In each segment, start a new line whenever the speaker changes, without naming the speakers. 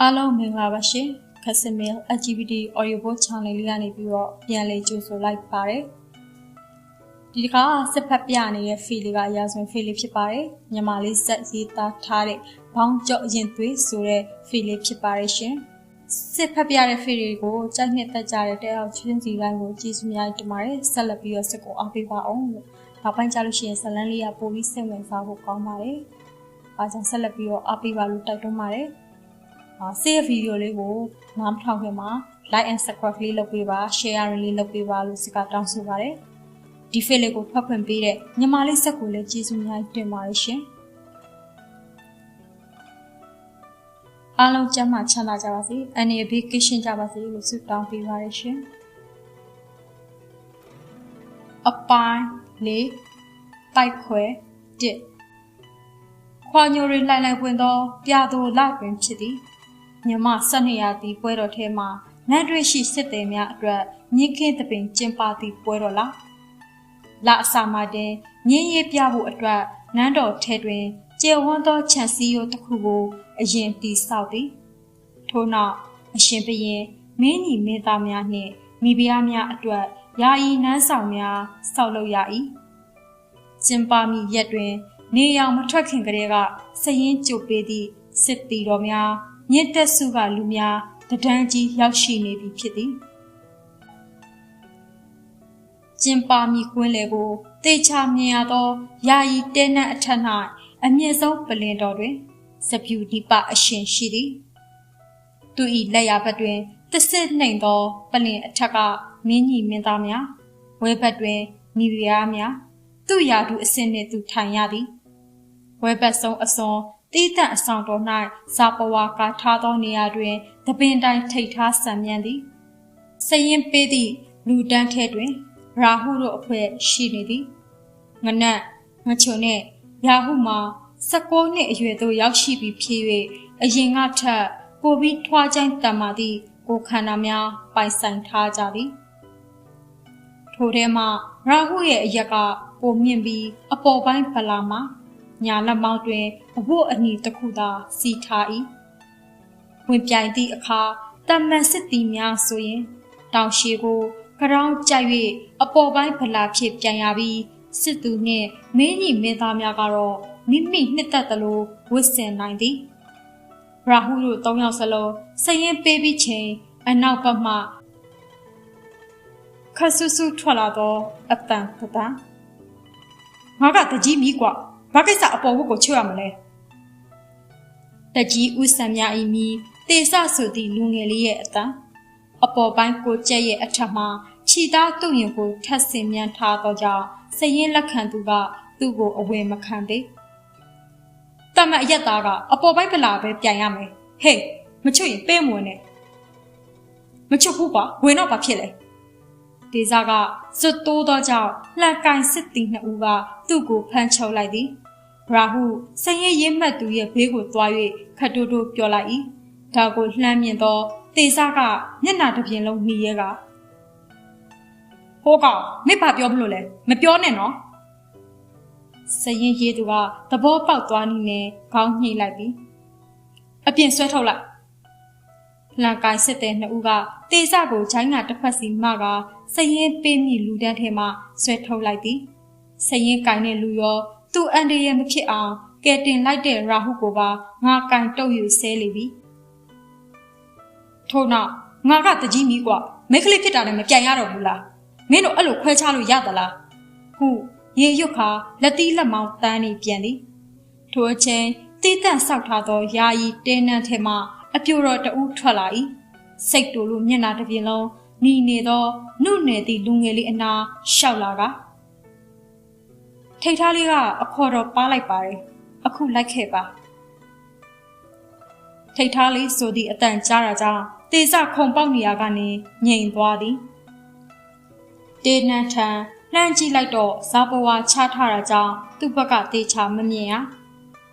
အားလုံးမင်္ဂလာပါရှင်ခက်စမီ LGBT Audiobook Channel လေးကနေပြီးတော့ပြန်လည်ကြိုဆိုလိုက်ပါတယ်ဒီတစ်ခါစစ်ဖက်ပြနေတဲ့ feel လေးကရာဇဝင် feel လေးဖြစ်ပါတယ်မြန်မာလေးစက်ရေးသားထားတဲ့ဘောင်းကြော့ရင်သွေးဆိုတဲ့ feel လေးဖြစ်ပါတယ်ရှင်စစ်ဖက်ပြတဲ့ feel တွေကိုကြိုက်နှစ်သက်ကြတဲ့တဲ့အောင်ချင်းစီတိုင်းကိုကျေးဇူးများတင်ပါတယ်ဆက်လက်ပြီးတော့စစ်ကိုအားပေးပါအောင်လို့နောက်ပိုင်းကြလို့ရှိရင်ဇလန်းလေးကပိုပြီးစိတ်ဝင်စားဖို့ကောင်းပါတယ်အားကြောင့်ဆက်လက်ပြီးတော့အားပေးပါလို့တိုက်တွန်းပါတယ်ဆေးဗီဒီယိုလေးကိုနားမထောင်ခင်မှာ like and subscribe လေးလုပ်ပေးပါ share လေးလုပ်ပေးပါလို့စကားတောင်းဆိုပါတယ်ဒီ file လေးကိုဖတ်ဖွင့်ပေးတဲ့ညီမလေးဆက်ကိုလည်းကျေးဇူးများတင်ပါတယ်ရှင်အားလုံးကျန်းမာချမ်းသာကြပါစေအနေဘေးကင်းရှင်းကြပါစေလို့ဆုတောင်းပေးပါတယ်ရှင်အပိုင်းလေးတိုက်ခွဲတစ်ခွာညိုရီလိုက်လိုက်ဝင်သောပြာသူလိုက်ပင်ဖြစ်သည်မြမ12ရာသီပွဲတော်ထဲမှာနတ်တွေ့ရှိစစ်သည်များအတွက်ညှိခင်းသပင်ကျင်းပသည့်ပွဲတော်လားလအစာမှတင်ညင်းရေးပြဖို့အတွက်နန်းတော်ထဲတွင်ကျေဝန်းသောခြံစည်းရိုးတစ်ခုကိုအရင်တည်ဆောက်သည်ထို့နောက်အရှင်ဘုရင်မင်းညီမင်းသားများနှင့်မိဖုရားများအတွက်ယာယီနန်းဆောင်များဆောက်လုပ်ရ၏ကျင်းပမည့်ရက်တွင်နေရောင်မထွက်ခင်ကတည်းကစရင်ကြိုပေးသည့်စစ်တီတော်များမြင့်တက်စုကလူများတဒန်းကြီးရောက်ရှိနေပြီဖြစ်သည်ကျင်းပါမီကွင်းလေကိုတေချာမြင်ရသောယာယီတဲနတ်အထက်၌အမြင့်ဆုံးပလင်တော်တွင်စပြူဒီပအရှင်ရှိသည်သူ၏လက်ရဘက်တွင်တဆစ်နှိမ်သောပလင်အထက်ကမင်းကြီးမင်းသားများဝဲဘက်တွင်မိဖုရားများသူ့ရာထူးအစင်းနှင့်သူထိုင်ရသည်ဝဲဘက်ဆုံးအစွန်တီးတန့်အဆောင်တော်၌စာပဝါကာထားသောနေရာတွင်တပင်တိုင်းထိတ်ထားဆံမြန်းသည်စရင်ပေးသည့်လူတန်းထဲတွင်ရာဟုတို့အဖွဲ့ရှိနေသည်ငနက်ငချုံနှင့်ရာဟုမှာ16နှစ်အရွယ်သို့ရောက်ရှိပြီးဖြစ်၍အရင်ကထက်ပိုပြီးထွားကျိုင်းတန်မာသည့်ကိုခန္ဓာများပိုင်ဆိုင်ထားကြသည်ထိုထဲမှရာဟုရဲ့အရက်ကပိုမြင့်ပြီးအပေါ်ပိုင်းဖလာမှာညာလက်မောင်းတွင်အဝတ်အနီတစ်ခုသာစီထား၏ဝင်ပြိုင်သည့်အခါတမန်စစ်သည်များဆိုရင်တောင်ရှည်ကိုကြောင်းကြိုက်၍အပေါ်ပိုင်းဖလာဖြစ်ပြန်ရပြီးစစ်သူနှင့်မင်းကြီးမင်းသားများကတော့မိမိနှစ်သက်သလိုဝတ်ဆင်နိုင်သည်ရာဟုတို့3ယောက်စလုံးစရင်ပေးပြီးချိန်အနောက်ဘက်မှခဆူဆူထွက်လာသောအတန်တန်ငါကတကြီးမီးကွာဘာကိစ္စအပေါ်ဝတ်ကိုချွတ်ရမလဲတကြီးဥဆံမြအီမီတေဆဆိုသည့်လူငယ်လေးရဲ့အတန်အပေါ်ပိုင်းကိုကျက်ရဲ့အထက်မှာခြိသားသူ့ရင်ကိုထပ်ဆင်မြန်းထားသောကြောင့်စရင်လက်ခံသူကသူ့ကိုအဝယ်မခံသေးတမအရက်သားကအပေါ်ပိုင်းပလာပဲပြန်ရမယ်ဟေးမချွတ်ရင်ပေးမဝင်နဲ့မချွတ်ဘူးကွာဝင်တော့ဘာဖြစ်လဲဒေဇာကစွတ်တိုးသောကြောင့်လှန်ကန်စစ်သည်နှစ်ဦးကသူ့ကိုဖမ်းချုပ်လိုက်သည်ရာဟုစရင်ရင်းမှတ်သူရဲ့ဘေးကိုသွား၍ခတ်တိုးတိုးပြောလိုက်၏ဒါကိုလှမ်းမြင်သောဒေဇာကမျက်နှာတစ်ပြင်လုံးမြည်ရဲကဟိုကောင်မိဘပြောမလို့လဲမပြောနဲ့နော်စရင်ရေးသူကသဘောပေါက်သွားနေနဲ့ခေါင်းညှိလိုက်ပြီးအပြင်ဆွဲထုတ်လိုက်လှန်ကိုင်စစ်တဲ့နှစ်ဦးကတေဇကိုဂျိုင်းကတစ်ဖက်စီမှကစရင်ပေးမိလူတန်းထဲမှဆွဲထုတ်လိုက်သည်စရင်ကိုင်တဲ့လူရောသူ့အန်တရမဖြစ်အောင်ကဲတင်လိုက်တဲ့ရာဟုကိုပါငါကိုင်တုပ်ယူဆဲလေပြီထို့နောက်ငါကတကြီးမီးကွာမိတ်ကလေးဖြစ်တာလည်းမပြန်ရတော့ဘူးလားမင်းတို့အဲ့လိုခွဲခြားလို့ရသလားဟုရေရွတ်ခါလက်သီးလက်မောင်းတန်းနေပြန်သည်ထိုအချိန်တီးတန့်ဆောက်ထားသောယာယီတဲနန်းထဲမှအပြိုတော်တဦးထွက်လာ၏စိတ်တူလို့မျက်နှာတစ်ပြင်လုံးหนีနေသောနှုတ်နယ်သည့်လူငယ်လေးအနာရှောက်လာကထိတ်ထားလေးကအခေါ်တော်ပါလိုက်ပါတယ်အခုလိုက်ခဲ့ပါထိတ်ထားလေးဆိုသည့်အတန်ကြားတာကြောင့်တေဇခုံပေါက်နေရကနေငြိမ်သွားသည်တေနန်းထံလှမ်းကြည့်လိုက်တော့ဇာပဝါချထားတာကြောင့်သူ့ဘက်ကတေချာမမြင်ရ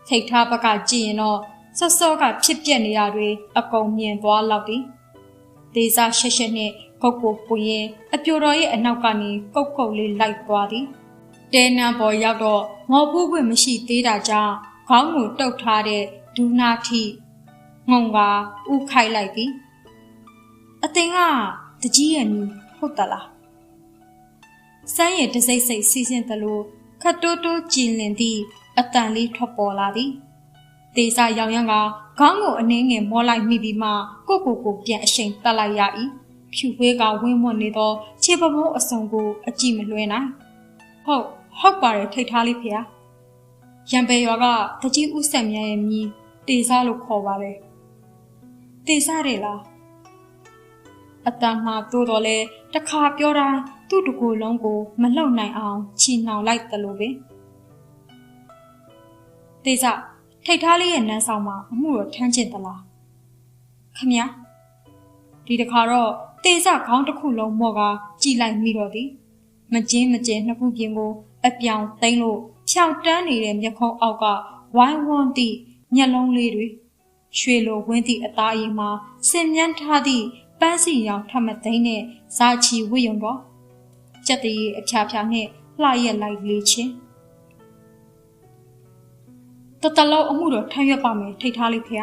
ထိတ်ထားဘက်ကကြည့်ရင်တော့စောစောကဖြစ်ပြက်နေတာတွေအကုန်မြင်သွားလောက်သည်ဒေဇရှက်ရှက်နဲ့ကုတ်ကိုပွင့်ရင်အပြိုတော်ရဲ့အနောက်ကနေကုတ်ကုတ်လေးလိုက်သွားသည်တဲနန်းပေါ်ရောက်တော့ငေါ်ပူးခွင့်မရှိသေးတာကြောင့်ခေါင်းကိုတုတ်ထားတဲ့ဒူနာထိ ငုံကဥခိုက်လိုက်သည်အသင်ကတကြီးရဲ့မီဟုတ်တလားစမ်းရည်တစိမ့်စိတ်စီစဉ်သလိုခတ်တိုးတိုးကြည်လင်သည့်အတန်လေးထွက်ပေါ်လာသည်တေစာရောင်ရမ်းကခေါင်းကိုအနှင်းငယ်မောလိုက်မိပြီးမှကိုပြန်အရှိန်တက်လိုက်ရ၏ဖြူဝဲကဝင်းမွနေသောခြေပမုံးအစုံကိုအကြည့်မလွှဲနိုင်ဟုတ်ပါတယ်ထိတ်ထားလေးဖေရံပယ်ရွာကတကြီးဥဆက်မြရဲ့မြည်တေစာလို့ခေါ်ပါတယ်တေစာတယ်လားအတန်မှာတိုးတော်လဲတခါပြောတိုင်းသူ့တကူလုံးကိုမလှုပ်နိုင်အောင်ချီနှောင်လိုက်သလိုပဲတေစာထိတ်ထားလေးရဲ့နန်းဆောင်မှာအမှုတော့ထမ်းကျင်သလားခမဒီတခါတော့တေစာခေါင်းတစ်ခုလုံးမော့ကကြည်လိုက်မိတော့သည်မကျင်းနှစ်ခုပြင်ကိုအပြောင်သိမ့်လို့ဖြောက်တန်းနေတဲ့မျက်ခုံးအောက်ကဝိုင်းဝန်းသည့်မျက်လုံးလေးတွေရွှေလိုဝင်းသည့်အသားရည်မှာဆင်မြန်းထားသည့်ပန်းစီရောင်ထမသိန်းနဲ့ဇာချီဝိယုံတော့ကြက်တရီအဖြာဖြာနဲ့လှရက်လိုက်လေးချင်းတလုံးအမှုတော့ထမ်းရွက်ပါမယ်ထိတ်ထားလေးဖေ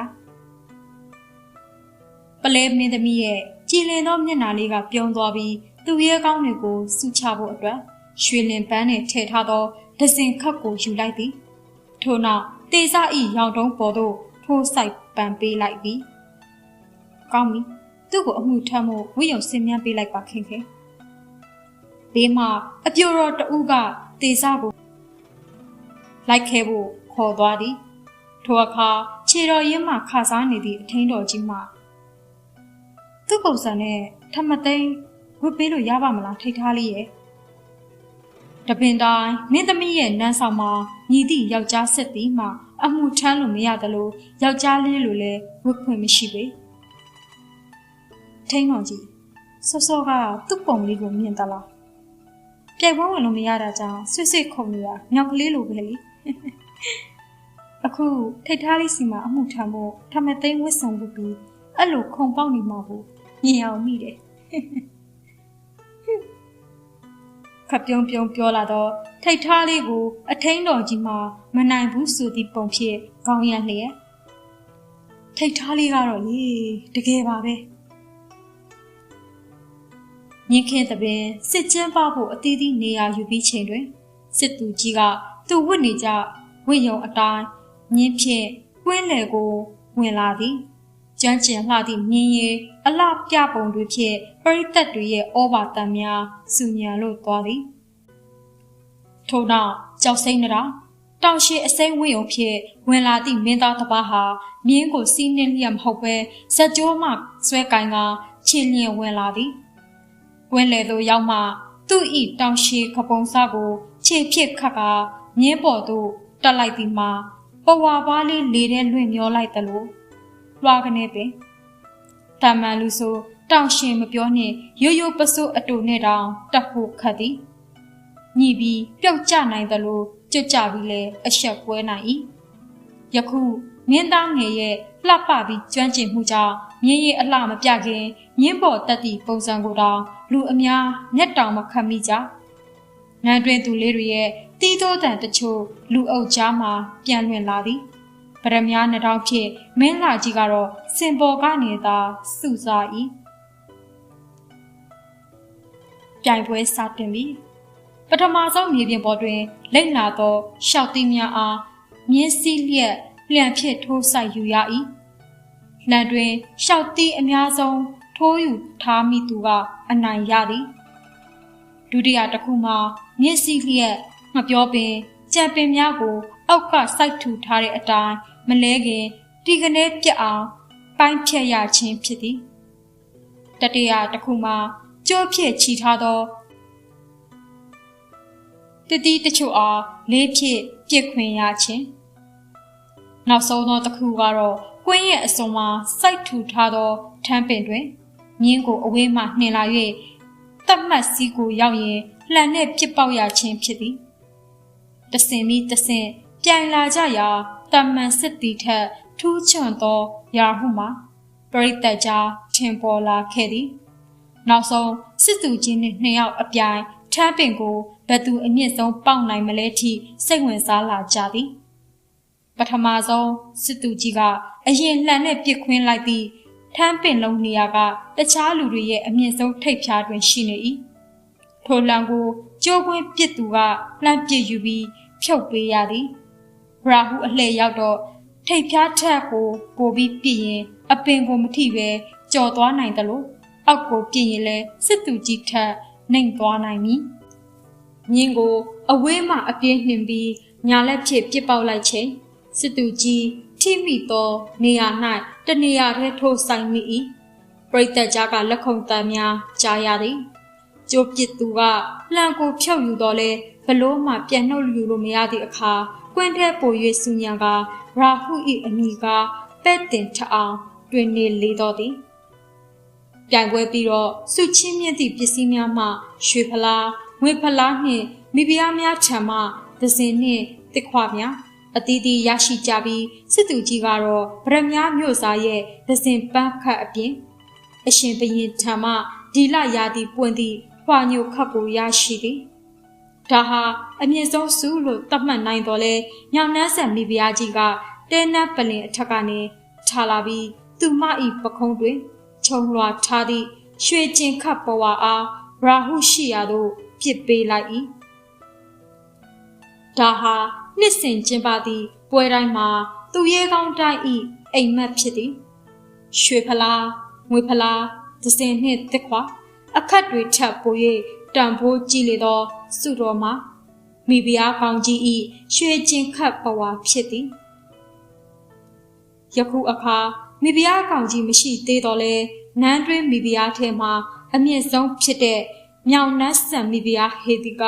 ပလဲမင်းသမီးရဲ့ကြည်လင်သောမျက်နှာလေးကပြုံးသွားပြီးသူ့ရဲ့ကောင်းတွေကိုစုချဖို့အတွက်ရွှေလင်ပန်းနဲ့ထည့်ထားသောဒဇင်ခတ်ကိုယူလိုက်သည်ထို့နောက်တေစာဤရောင်တုံးပေါ်သို့ထိုးဆိုင်ပန်ပေးလိုက်ပြီးကောင်းပြီသူ့ကိုအမှုထမ်းမှုဝိယုံစင်မြန်းပေးလိုက်ပါခင်ဘေးမှာအပြိုတော်တဦးကတေစာကိုလိုက်ခဲဖို့ခေါ်သွားသည်ထိုအခါခြေတော်ရင်းမှခါစားနေသည့်အထင်းတော်ကြီးမှသူ့ပုံစံနဲ့ထမသိန်းဝတ်ပေးလို့ရပါမလားထိတ်ထားလေးရဲ့တပင်တိုင်းမင်းသမီးရဲ့နန်းဆောင်မှာညီသည့်ယောက်ျားဆက်သည်မှအမှုထမ်းလို့မရသလိုယောက်ျားလေးလိုလည်းဝတ်ခွင့်မရှိပေထိန်းတော်ကြီးစောကသူ့ပုံလေးကိုမြင်သလားပြိုင်ပွဲဝင်လို့မရတာကြောင့်ဆွတ်ခုန်နေတာမြောက်ကလေးလိုပဲလေအခုထိတ်ထားလေးစီမှာအမှုထမ်းဖို့ထမသိန်းဝတ်ဆောင်ပြီးအဲ့လိုခုံပေါက်နေမှာကိုမြင်အောင်မိတယ်ခပြုံးပြောလာတော့ထိတ်ထားလေးကိုအထင်းတော်ကြီးမှာမနိုင်ဘူးဆိုသည့်ပုံဖြစ်ခေါင်းရလျက်ထိတ်ထားလေးကတော့လေတကယ်ပါပဲမြင်းခင်းတဲ့ပင်စစ်ကျင်းပဖို့အသီးသီးနေရာယူပြီးချိန်တွင်စစ်သူကြီးကသူ့ဝတ်နေကြဝိယုံအတိုင်းမြင်းဖြင့်ကွင်းလေကိုဝင်လာသည်ကျွမ်းကျင်လှသည့်မြင်းရည်အလှပြပုံတွေဖြင့်ပရိသတ်တွေရဲ့ဩဘာတန်များစုညံလို့သွားသည်ထို့နောက်ကြောက်စိမ့်နရာတောင်ရှိအစိမ့်ဝိယုံဖြင့်ဝင်လာသည့်မင်းသားတစ်ပါးဟာမြင်းကိုစီးနှင်းလျက်မဟုတ်ပဲဇက်ကြောမှဆွဲကင်ကခြေလျင်ဝင်လာသည်ကွင်းလေသို့ရောက်မှသူ့ဤတောင်ရှိခပုံစားကိုခြေဖြစ်ခတ်ကမြင်းပေါ်သို့တက်လိုက်ပြီးမှပဝါပါးလေးလေထဲလွင့်မျောလိုက်သလိုလွှာကနေပင်တမန်လူဆိုတောင်ရှင်မပြောနှင့်ရိုးပစိုးအတူနဲ့တောင်တက်ဖို့ခတ်သည်ညှိပြီးပျောက်ကျနိုင်သလိုကြွကြပြီးလဲအဆက်ကွဲနိုင်၏ယခုမင်းသားငယ်ရဲ့လှပပြီးကျွမ်းကျင်မှုကြောင့်မြင်းရဲ့အလှမပြခင်မြင်းပေါ်တက်သည့်ပုံစံကိုတောင်လူအများမျက်တောင်မခတ်မိကြနန်းတွင်သူလေးတွေရဲ့တီးတိုးတန်တချို့လူအုပ်ကြားမှာပြန်လွင်လာသည်ဗရမ ्या နှထောင်ဖြင့်မင်းလာကြီးကတော့စင်ပေါ်ကနေသာစုစား၏ပြိုင်ပွဲစတင်ပြီပထမဆုံးမြေပြင်ပေါ်တွင်လိမ့်လာသောရှောက်သီးများအားမြင်းစည်းလျက်လျံဖြစ်ထိုးဆိုင်ယူရ၏လန်တွင်ရှောက်သီးအများဆုံးထိုးယူထားမိသူကအနိုင်ရသည်ဒုတိယတစ်ခုမှာမြင်းစည်းလျက်မပြောပင်ကြံပင်များကိုအောက်ကစိုက်ထူထားတဲ့အတိုင်းမလဲခင်တီကနေပြက်အောင်ပိုင်းဖြတ်ရခြင်းဖြစ်သည်တတိယတစ်ခုမှာကြိုးဖြင့်ချီထားသောတတိတချို့အားလေးဖြင့်ပြစ်ခွင်ရခြင်းနောက်ဆုံးသောတစ်ခုကတော့ကွင်းရဲ့အစွန်မှာစိုက်ထူထားသောထမ်းပင်တွင်မြင်းကိုအဝေးမှနှင်လာ၍တတ်မှတ်စီးကိုရောက်ရင်လှန်နှင့်ပြစ်ပေါက်ရခြင်းဖြစ်သည်တဆင်ပြီးတဆင်ပြိုင်လာကြရာတမန်စစ်တီထက်ထူးချွန်သောရာဟုမှာပရိသတ်ကြားထင်ပေါ်လာခဲ့သည်နောက်ဆုံးစစ်သူကြီးနှင့်နှစ်ယောက်အပြိုင်ထမ်းပင်ကိုဘယ်သူအမြင့်ဆုံးပေါက်နိုင်မလဲထိစိတ်ဝင်စားလာကြသည် ပထမဆုံးစစ်သူကြီးကအရင်လှန်နဲ့ပြစ်ခွင်းလိုက်သည့်ထမ်းပင်လုံးနေရာကတခြားလူတွေရဲ့အမြင့်ဆုံးထိပ်ဖြားတွင်ရှိနေ၏ထိုလှန်ကိုကြိုးကွင်းပစ်သူကလှမ်းပစ်ယူပြီးဖြုတ်ပေးရသည်ရာဟုအလှည့်ရောက်တော့ထိပ်ဖြားထက်ကိုပိုပြီးပြစ်ရင်အပင်ကိုမထိပဲကြော်သွားနိုင်တယ်လို့အောက်ကိုပြစ်ရင်လဲစစ်သူကြီးထက်နှိမ်သွားနိုင်မည်မြင်းကိုအဝေးမှအပြင်းနှင်ပြီးညာလက်ဖြင့်ပစ်ပေါက်လိုက်ချိန်စစ်သူကြီးထိမိသောနေရာ၌တနေရာထဲထိုးဆိုင်မိ၏ပရိသတ်ကြားကလက်ခုံတမ်းများကြားရသည်ကျိုးပစ်သူကလှန်ကိုဖြုတ်ယူတော့လဲဘလို့မှပြန်နှုတ်ယူလို့မရသည့်အခါကွင်းထဲပို၍စူညံကရာဟု၏အမိကပဲ့တင်ထအောင်တွင်နေလေတော့သည်ပြိုင်ပွဲပြီးတော့စုချင်းမြင့်သည့်ပစ္စည်းများမှရွှေဖလားငွေဖလားနှင့်မိဖုရားများထံမှသစင်နှင့်တစ်ခွများအသီးသီးရရှိကြပြီးစစ်သူကြီးကတော့ဗရမများမြို့စားရဲ့သစင်ပန်းခတ်အပြင်အရှင်ဘရင်ထံမှဒီလရာသီပွင့်သည့်ဖွာညိုခတ်ကိုရရှိသည်ဒါဟာအမြင့်ဆုံးစုလို့သတ်မှတ်နိုင်တော်လဲညောင်နှန်းဆက်မိဖုရားကြီးကတဲနတ်ပလင်အထက်ကနေထားလာပြီးသူမ၏ပခုံးတွင်ခြုံလွှာထားသည့်ရွှေကျင်ခတ်ပဝါအားရာဟုရှိရာသို့ပြစ်ပေးလိုက်၏ဒါဟာနှစ်စဉ်ကျင်းပသည့်ပွဲတိုင်းမှာသူရဲကောင်းတိုင်း၏အိမ်မက်ဖြစ်သည်ရွှေဖလားငွေဖလားသစင်နှင့်တစ်ခွအခတ်တွေထပ်ပို၍တန်ဖိုးကြည့်လေသောစုတော်မှာမိဖုရားကောင်းကြီး၏ရွှေကျင်ခတ်ပဝါဖြစ်သည်ယခုအခါမိဖုရားကောင်းကြီးမရှိသေးတော့လဲနန်းတွင်မိဖုရားထဲမှအမြင့်ဆုံးဖြစ်တဲ့မြောင်နှန်းဆန်မိဖုရားဟေတိက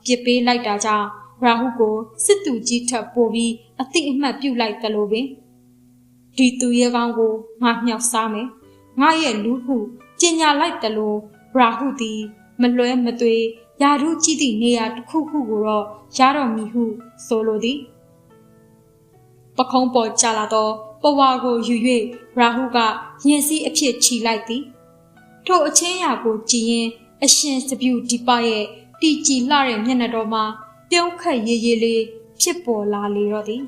ပြစ်ပေးလိုက်တာကြောင့်ရာဟုကိုစစ်သူကြီးထပ်ပို့ပြီးအတိအမှတ်ပြုလိုက်သလိုပင်ဒီသူရဲကောင်းကိုငါမြောက်စားမယ်ငါရဲ့လူဟုကျင်ညာလိုက်သလိုရာဟုသည်မလွဲမသွေယာရုကြည့်သည့်နေရာတစ်ခုခုကိုတော့ရတော်မူဟုဆိုလိုသည်ပခုံးပေါ်ကျလာသောပဝါကိုယူ၍ရာဟုကရင်စည်းအဖြစ်ချီလိုက်သည်ထိုအချင်းရာကိုကြည်ရင်အရှင်စပြူဒီပရဲ့တီကြည်လှတဲ့မျက်နှာတော်မှာပြုံးခတ်ရေးရေးလေးဖြစ်ပေါ်လာလေတော့သည်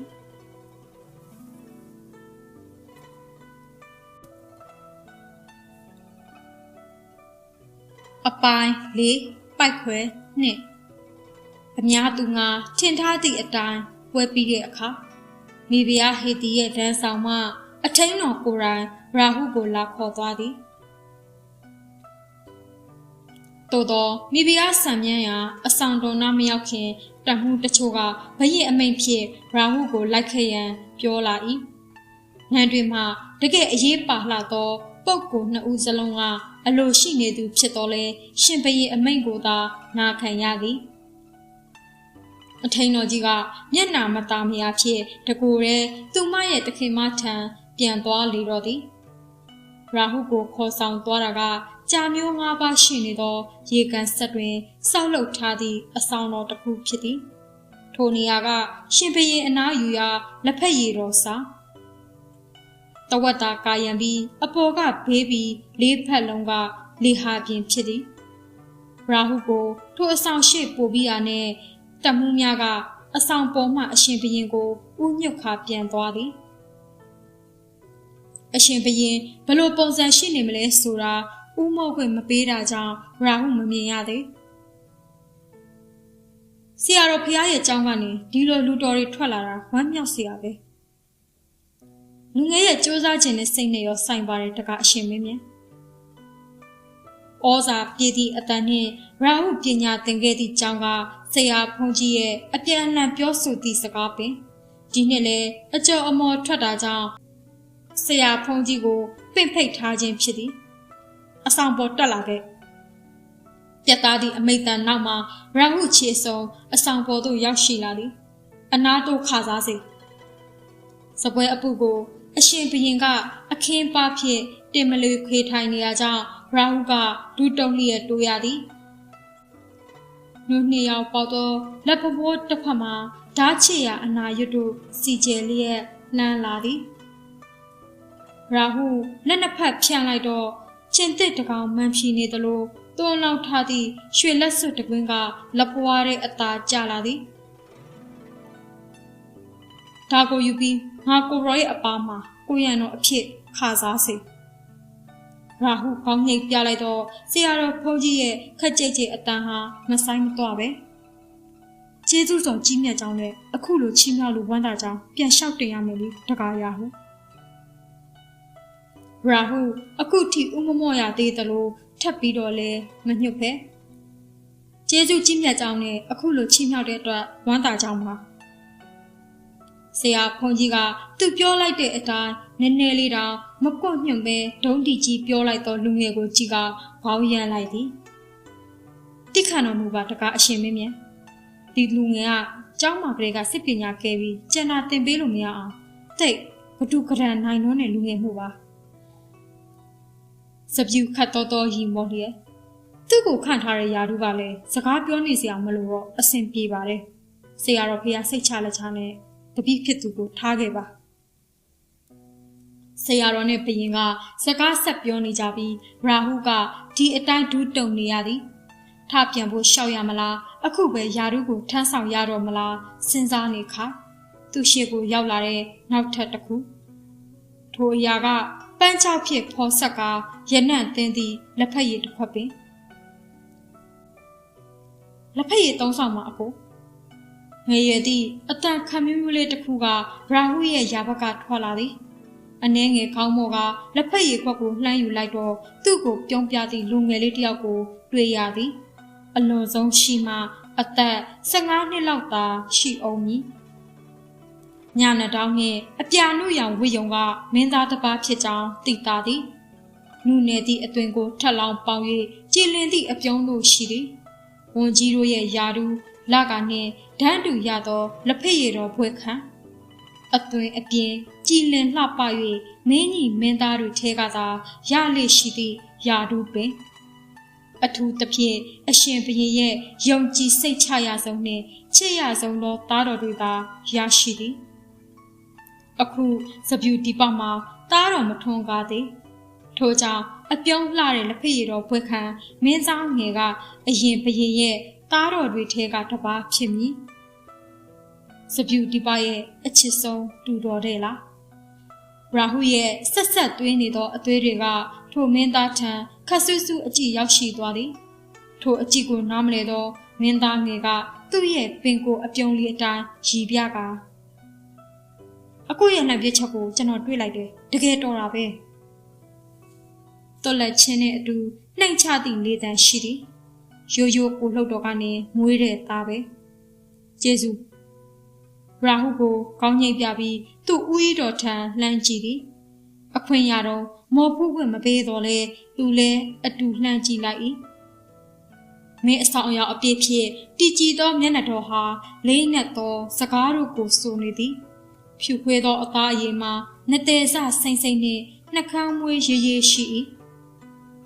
အပိုင်း၄ပိုက်ခွဲ2အများသူငါထင်ထားသည့်အတိုင်းပွဲပြီးတဲ့အခါမိဖုရားဟေတိရဲ့ဒန်းဆောင်မှအထိန်တော်ကိုယ်တိုင်ရာဟုကိုလာခေါ်သွားသည်သို့သောမိဖုရားဆံမြန်းရာအဆောင်တော်နာမရောက်ခင်တမှုတချို့ကဘရင်အမိန့်ဖြင့်ရာဟုကိုလိုက်ခဲ့ရန်ပြောလာ၏နန်းတွင်မှတကယ်အရေးပါလှသောပုဂ္ဂိုလ်နှစ်ဦးစလုံးကအလိုရှိနေသူဖြစ်တော်လဲရှင်ဘရင်အမိန့်ကိုသာနာခံရသည်အထိန်တော်ကြီးကမျက်နှာမသားမယားဖြင့်တကူရဲသူမရဲ့တခင်မထံပြန်သွားလေတော့သည်ရာဟုကိုခေါ်ဆောင်သွားတာကကြာမျိုး၅ပါးရှိနေသောရေကန်ဆက်တွင်စောက်လုပ်ထားသည့်အဆောင်တော်တစ်ခုဖြစ်သည်ထိုနေရာကရှင်ဘရင်အနားယူရာလက်ဖက်ရည်တော်စာတဝက်တာကာယံပြီးအပေါ်ကဘေးပြီးလေးဖက်လုံးကလေဟာပြင်ဖြစ်သည်ရာဟုကိုထိုအဆောင်ရှိပို့ပြီးရနဲ့တမှုများကအဆောင်ပေါ်မှအရှင်ဘရင်ကိုဥညွတ်ခါပြန်သွားသည်အရှင်ဘရင်ဘလို့ပုံစံရှိနေမလဲဆိုတာဥမောခွင့်မပေးတာကြောင့်ရာဟုမမြင်ရသေးဆရာတော်ဖျားရဲ့ကျောင်းကနေဒီလိုလူတော်တွေထွက်လာတာဝမ်းမြောက်စရာပဲလူငယ်ရဲ့ကြိုးစားခြင်းနဲ့စိတ်နဲ့ရောဆိုင်ပါတယ်တကအရှင်မင်းမြန်ဩဇာပြည့်သည့်အတန်နှင့်ရာဟုပညာသင်ခဲ့သည့်ကျောင်းကဆရာဖုန်ကြီးရဲ့အပြန်အလှန်ပြောဆိုသည့်စကားပင်ဒီနှစ်လည်းအကျော်အမော်ထွက်တာကြောင့်ဆရာဖုန်ကြီးကိုပင့်ဖိတ်ထားခြင်းဖြစ်သည်အဆောင်ပေါ်တက်လာခဲ့ပြတ်သားသည့်အမိန့်တန်နောက်မှာရာဟုခြေစုံအဆောင်ပေါ်သို့ရောက်ရှိလာသည်အနာတို့ခါစားစေစပွဲအပုကိုအရှင်ဘရင်ကအခင်းပါဖြင့်တင်မလွေခွေထိုင်နေရကြောင်းရာဟုကဒူးတုံလျက်တိုးရသည်နုနှစ်ယောက်ပေါတော့လက်ဖဖိုးတစ်ဖက်မှာဓာချေရအနာရွတ်တို့စီကျဲလျက်လှမ်းလာသည်ရာဟုလက်နှစ်ဖက်ဖြန့်လိုက်တော့ကျင်တစ်တကောင်မှန်ဖြီနေသလိုသွန်းလောက်ထားသည့်ရွှေလက်စွပ်တကွင်းကလက်ဖွားတဲ့အသာကျလာသည် ဒါကိုယူပြီးငါကိုရောရဲ့အပါမှာကိုရန်တော်အဖြစ်ခါစားစေရာဟုကောင်းညိတ်ပြလိုက်တော့ဆရာတော်ဘုန်းကြီးရဲ့ခက်ကြိတ်ကြိတ်အတန်ဟာမဆိုင်မတော့ပဲကျေးဇူးတော်ကြီးမြတ်ကြောင်းနဲ့အခုလိုချီးမြှောက်လို့ဝမ်းသာကြောင်းပြန်လျှောက်တင်ရမယ်လေတကားရာဟုရာဟုအခုထိဥမမော့ရသေးတယ်လို့ထပ်ပြီးတော့လဲမညှို့ပဲကျေးဇူးကြီးမြတ်ကြောင်းနဲ့အခုလိုချီးမြှောက်တဲ့အတွက်ဝမ်းသာကြောင်းပါဆရာဘုန်းကြီးကသူပြောလိုက်တဲ့အတိုင်းနည်းနည်းလေးတောင်မကွညွန့်ပဲဒုံးတီကြီးပြောလိုက်တော့လူငယ်ကိုကြီးကခေါင်းရမ်းလိုက်သည်တိခဏတော်မူပါတကားအရှင်မင်းမြတ်ဒီလူငယ်ကကျောင်းမှာကလေးကစစ်ပညာခဲ့ပြီးကျန်တာသင်ပေးလို့မရအောင်တိတ်ဘဒုကရန်နိုင်လုံးနဲ့လူငယ်မှုပါစပြူခတ်တော်ရီမော်လျက်သူ့ကိုခန့်ထားတဲ့ယာတုကလည်းစကားပြောနေစရာမလိုတော့အဆင်ပြေပါတယ်ဆရာတော်ဖေစိတ်ချလက်ချနဲ့တပည့်ဖြစ်သူကိုထားခဲ့ပါဆရာတော်နဲ့ဘယင်ကစကားဆက်ပြောနေကြပြီးရာဟုကဒီအတိုင်းဒူးတုံနေရသည်ထပြန်ဖို့ရှောက်ရမလားအခုပဲယာတုကိုထမ်းဆောင်ရတော့မလားစဉ်းစားနေခါသူ့ရှေ့ကိုရောက်လာတဲ့နောက်ထပ်တစ်ခုထိုအရာကပန်းချောက်ဖြစ်ဖော်ဆက်ကရနံ့သင်းသည့်လက်ဖက်ရည်တစ်ခွက်ပင်လက်ဖက်ရည်သုံးဆောင်မှာအကိုငယ်ရည်သည့်အတန်ခမ်းမျိုးမျိုးလေးတစ်ခုကရာဟုရဲ့ယာဘက်ကထွက်လာသည်အနှဲငယ်ခေါင်းမော်ကလက်ဖက်ရည်ခွက်ကိုလှမ်းယူလိုက်တော့သူ့ကိုပြုံးပြသည့်လူငယ်လေးတစ်ယောက်ကိုတွေ့ရသည်အလွန်ဆုံးရှိမှအသက်15နှစ်လောက်သာရှိအောင်မည်ညနေတောင်းနှင့်အပြာနုရောင်ဝိယုံကမင်းသားတစ်ပါးဖြစ်ကြောင်းသိတာသည်နုနယ်သည့်အတွင်ကိုထက်လောင်းပေါင်း၍ကြည်လင်သည့်အပြုံးတို့ရှိသည်ဝန်ကြီးတို့ရဲ့ယာတုလကနှင့်ဒန်းတူရသောလက်ဖက်ရည်တော်ဘွဲ့ခံအတွင်အပြင်ကြည်လင်လှပ၍မင်းကြီးမင်းသားတို့ထဲကသာရလေရှိသည့်ယာတုပင်အထူးသဖြင့်အရှင်ဘုရင်ရဲ့ယုံကြည်စိတ်ချရဆုံးနှင့်ချစ်ရဆုံးသောသားတော်တွေသာရရှိသည်အခုစပြူဒီပမှာသားတော်မထွန်းကားသည်ထို့ကြောင့်အပြုံးလှတဲ့လက်ဖက်ရည်တော်ဘွဲ့ခံမင်းသားငယ်ကအရင်ဘုရင်ရဲ့သားတော်တွေထဲကတစ်ပါးဖြစ်မည်စပြူဒီပရဲ့အချစ်ဆုံးတူတော်တဲ့လားရာဟုရဲ့ဆက်ဆက်သွင်းနေသောအသွေးတွေကထိုမင်းသားထံခတ်ဆူဆူအကြည့်ရောက်ရှိသွားသည်ထိုအကြည့်ကိုနားမလဲသောမင်းသားငယ်ကသူ့ရဲ့ပင်ကိုအပြုံးလေးအတိုင်းရည်ပြကအကိုရဲ့နှံပြချက်ကိုကျွန်တော်တွေ့လိုက်တယ်တကယ်တော်တာပဲတော်လက်ချင်းနဲ့အတူနှိမ်ချသည့်လေတံရှိသည်ရိုးရိုးကိုလှုပ်တော်ကနေမွေးတဲ့သားပဲကျေးဇူးရာဟုကိုကောင်းငိတ်ပြပြီးသူ့ဦးရီတော်ထံလှမ်းကြည့်သည်အခွင့်ရတော့မော်ဖူးခွင့်မပေးတော့လဲသူလည်းအတူလှမ်းကြည့်လိုက်၏မင်းအဆောင်အယောင်အပြည့်ဖြင့်တည်ကြည်သောမျက်နှာတော်ဟာလေးနက်သောစကားတို့ကိုဆိုနေသည်ဖြူခွေးသောအသားအရည်မှာနှစ်သေးစစိမ့်စိမ့်နှင့်နှကန်းမွေးရေရေရှိ၏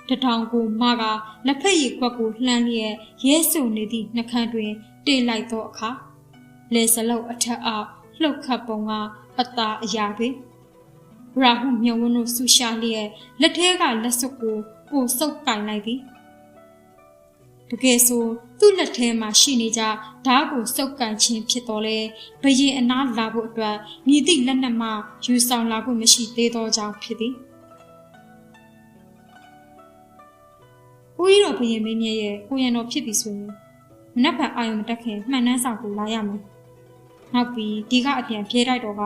တထောင်ကိုမကလက်ဖက်ရည်ခွက်ကိုလှမ်းလျက်ရဲဆုံနေသည့်နှကန်းတွင်တေးလိုက်သောအခါလေစလုတ်အထက်အောက်လှုပ်ခတ်ပုံကအသားအရာပင်ရာဟုမြုံဝန်းတို့ဆူရှာလျက်လက်ထဲကလက်စွပ်ကိုပိုဆုပ်ကင်လိုက်သည်တကယ်ဆိုသူ့လက်ထဲမှာရှိနေကြဓာတ်ကိုစုပ်ကန်ခြင်းဖြစ်တော်လဲဘရင်အနားလာဖို့အတွက်မြည်သည့်လက်နက်မှယူဆောင်လာဖို့မရှိသေးသောကြောင့်ဖြစ်သည်ဦးရီတော်ဘရင်မင်းရဲ့ကိုရန်တော်ဖြစ်ပြီဆိုရင်မနက်ဖြန်အာယုံမတက်ခင်မှန်နှန်းဆောင်ကိုလာရမယ်နောက်ပြီးဒီကအပြန်ပြေးတိုက်တော်က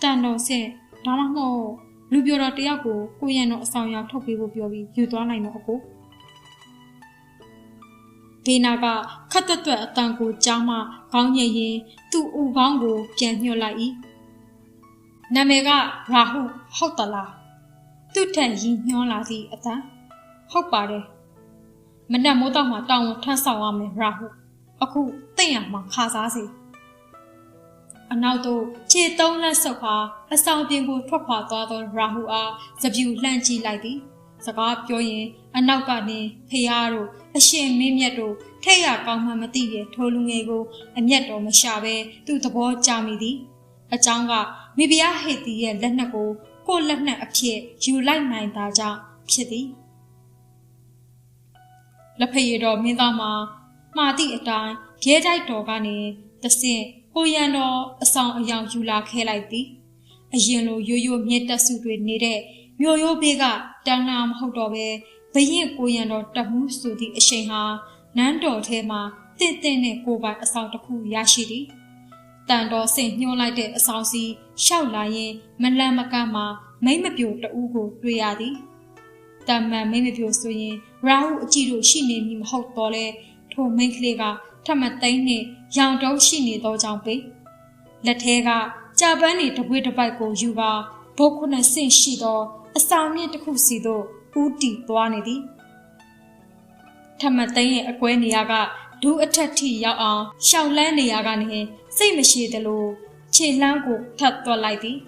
တန်တော်ဆင့်ဒါမှမဟုတ်လူပြတော်တယောက်ကိုကိုရန်တော်အဆောင်ရောက်ထုတ်ပေးဖို့ပြောပြီးယူသွားနိုင်တော့အကိုဒေနာကခတ်တွတ်အတန်ကိုကြားမှခေါင်းညိရင်သူ့ဦးခေါင်းကိုပြန်ညှို့လိုက်၏နာမည်ကရာဟုဟုတ်တလားသူ့ထံရင်ညှောလာသည့်အတန်ဟုတ်ပါတယ်မနက်မိုးတော့မှတောင်းဝန်ထမ်းဆောင်ရမယ်ရာဟုအခုသိရမှာခါစားစေအနောက်သို့ခြေသုံးလက်ဆုပ်ခါအဆောင်ပြင်ကိုထွက်ခွာသွားသောရာဟုအားစပြူလှမ်းကြည့်လိုက်သည်စကားပြောရင်အနောက်ကနေဖျားတို့အရှင်မင်းမြတ်တို့ထိတ်ရကောင်းမှမသိရဲ့ထိုလူငယ်ကိုအမျက်တော်မရှာဘဲသူ့သဘောကျမိသည်အကြောင်းကမိဖုရားဟေတီရဲ့လက်နက်ကိုလက်နက်အဖြစ်ယူလိုက်နိုင်တာကြောင့်ဖြစ်သည်လက်ဖက်ရည်တော်မင်းသားမှာမှာသည့်အတိုင်းရဲတိုက်တော်ကနေတဆင့် ကိုရန်တော်အဆောင်အယောင်ယူလာခဲ့လိုက်သည်အရင်လိုရိုးရိုးမြင့်တက်စုတွေနေတဲ့မြို့ရိုးဘေးကတန်းနာမဟုတ်တော့ပဲဘရင်ကိုရန်တော်တမှုဆိုသည့်အချိန်ဟာနန်းတော်ထဲမှာတင့်တင့်နဲ့ကိုပိုင်အဆောင်တစ်ခုရရှိသည်တန်တော်ဆင်ညှိုးလိုက်တဲ့အဆောင်စီရှောက်လာရင်မလန့်မကန့်မှာမိမ့်မပြိုတအူးကိုတွေ့ရသည်တမန်မိမ့်မပြိုဆိုရင်ရာဟုအကြည့်တို့ရှိနေမည်မဟုတ်တော့လဲထိုမိန်းကလေးကထမသိန်းနှင့်ရောင်တုံးရှိနေသောကြောင့်ပေလက်ထဲကကြာပန်းနေတပွေးတစ်ပိုက်ကိုယူပါဘုတ်ခုနှစ်ဆင့်ရှိသောအဆောင်မြင့်တစ်ခုစီသို့ဦးတည်သွားနေသည်ထမသိန်းရဲ့အကွဲနေရာကဒူးအထက်ထိရောက်အောင်ရှောက်လန်းနေရာကနေစိတ်မရှိသလိုခြေလှမ်းကိုထပ်သွက်လိုက်သည်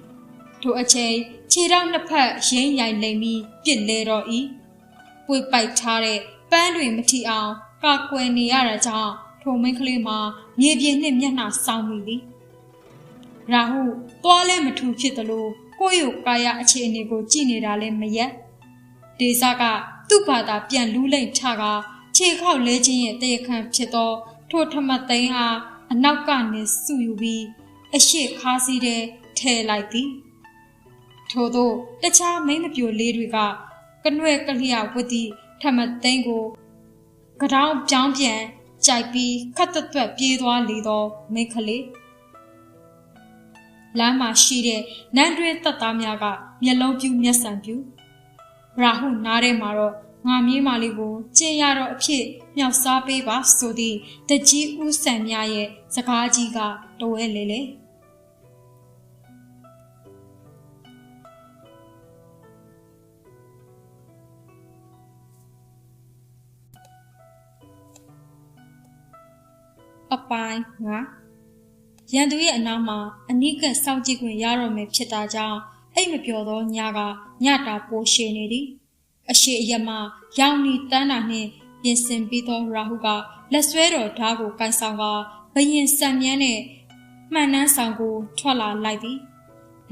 ထိုအချိန်ခြေထောက်နှစ်ဖက်ရင်းရိုင်လိမ့်ပြီးပြစ်လဲတော့၏ပွေပိုက်ထားတဲ့ပန်းတွေမထီအောင်ကာကွယ်နေရတာကြောင့်ထိုမိန်းကလေးမှာမြေပြင်နှင့်မျက်နှာဆောင်းမိသည်ရာဟုသွားလဲမထူဖြစ်သလိုကိုယ့်ရုပ်ကာယအခြေအနေကိုကြည့်နေတာလည်းမရက်ဒေဇကသူ့ဘာသာပြန်လူးလိမ့်ထကခြေခောက်လဲခြင်းရဲ့တရားခံဖြစ်သောထိုထမသိန်းအားအနောက်ကနေစုယူပြီးအရှိခါးစီးတဲ့ထဲလိုက်သည်ထို့သောတခြားမိမ့်မပြိုလေးတွေကကနွဲ့ကလျဝတ်သည့်ထမသိန်းကိုကြောင်ပြောင်းပြန်ကြိုက်ပြီးခတ်သွက်ပြေးသွားလေသောမိန်းကလေးလမ်းမှာရှိတဲ့နန်းတွင်းတပ်သားများကမျက်လုံးပြူမျက်စံပြူရာဟုနားထဲမှာတော့ငါမြေးမလေးကိုကျင်ရတော့အဖြစ်မြောက်စားပေးပါဆိုသည့်တကြီးဦးဆန်မြရဲ့စကားကြီးကတဝဲလေလေအပိုင်းငါရန်သူရဲ့အနားမှာအနီးကပ်စောင့်ကြည့်ခွင့်ရတော့မယ်ဖြစ်တာကြောင့်အိတ်မပျော်သောညကညတာပိုရှည်နေသည်အရှိအယမရောင်နီတန်းတာနှင့်ပြင်ဆင်ပြီးသောရာဟုကလက်ဆွဲတော်ဓာတ်ကိုကန်ဆောင်ကဘရင်စံမြန်းနဲ့မှန်နှန်းဆောင်ကိုထွက်လာလိုက်သည်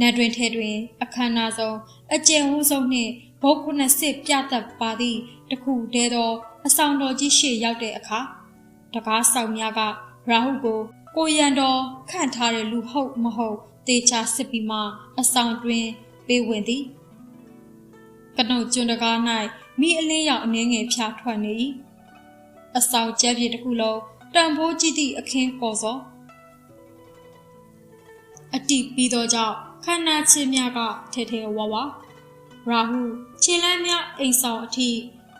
နတ်တွင်ထဲတွင်အခမ်းအနားဆုံးအကျယ်ဝန်းဆုံးနှင့်ဘုတ်ခုနှစ်စစ်ပြတ်သက်ပါသည့်တခုတည်းသောအဆောင်တော်ကြီးရှေ့ရောက်တဲ့အခါတကားဆောင်များကရာဟုကိုရန်တော်ခန့်ထားတဲ့လူဟုတ်မဟုတ်တေချာစစ်ပြီးမှအဆောင်တွင်ပေးဝင်သည်ကနုတ်ကျွန်းတကား၌မိအလင်းရောင်အနှဲငယ်ဖြာထွက်နေ၏အဆောင်ကျဲပြေတစ်ခုလုံးတံပိုးကြည့်သည့်အခင်းပေါ်စောအတိပြီးသောကြောင့်ခန္ဓာချင်းများကထဲထဲဝါဝါရာဟုခြေလမ်းများအိမ်ဆောင်အထိ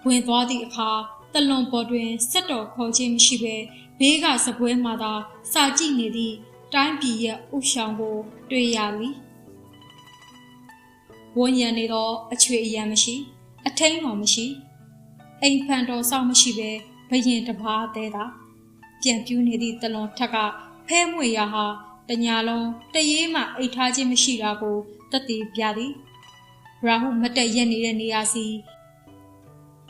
ဝင်သွားသည့်အခါတလွန်ပေါ်တွင်စက်တော်ခေါ်ခြင်းမရှိဘဲဘေးကစပွဲမှသာစာကြည့်နေသည့်တိုင်းပြည်ရဲ့ဥဆောင်ကိုတွေ့ရမည်ဝန်းရံနေသောအချွေအရံမရှိအထိန်တော်မရှိအိမ်ဖန်တော်ဆောင်မရှိဘဲဘရင်တပါးသေးတာပြန်ပြူးနေသည့်တလွန်ထက်ကဖဲမွေရဟာတညာလုံးတရေးမှအိတ်ထားခြင်းမရှိတာကိုသက်သေပြသည်ရာဟုမတက်ရက်နေတဲ့နေရာစီ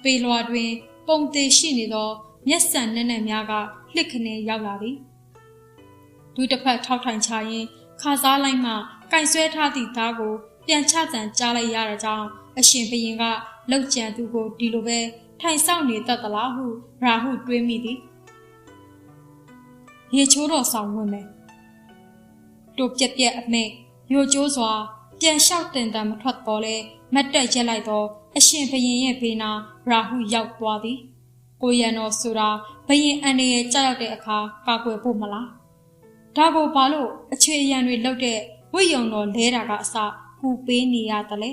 ပေလွာတွင်ပုံသေးရှိနေသောမျက်စံနဲ့နဲ့များကလှစ်ခနဲရောက်လာသည်ဒူးတစ်ဖက်ထောက်ထိုင်ချရင်ခါစားလိုက်မှကင်ဆွဲထားသည့်ဓာတ်ကိုပြန်ချတန်ကြားလိုက်ရတာကြောင့်အရှင်ဘရင်ကလောက်ကျန်သူကိုဒီလိုပဲထိုင်ဆောင်နေတတ်သလားဟုရာဟုတွေးမိသည်ရေချိုးတော်ဆောင်ဝင်မယ်တို့ပြက်ပြက်အမိတ်ရိုကျိုးစွာပြန်လျှောက်တင်တန်မထွက်တော့လဲမတ်တက်ရက်လိုက်တော့အရှင်ဘရင်ရဲ့ဘေးနာရာဟုရောက်သွားသည်ကိုရန်တော်ဆိုတာဘရင်အန်ရဲ့ကြောက်တဲ့အခါကာကွယ်ဖို့မလားဒါကိုဘာလို့အချွေအရံတွေလှုပ်တဲ့ဝိယုံတော်လဲတာကအစကူပေးနေရတယ်လေ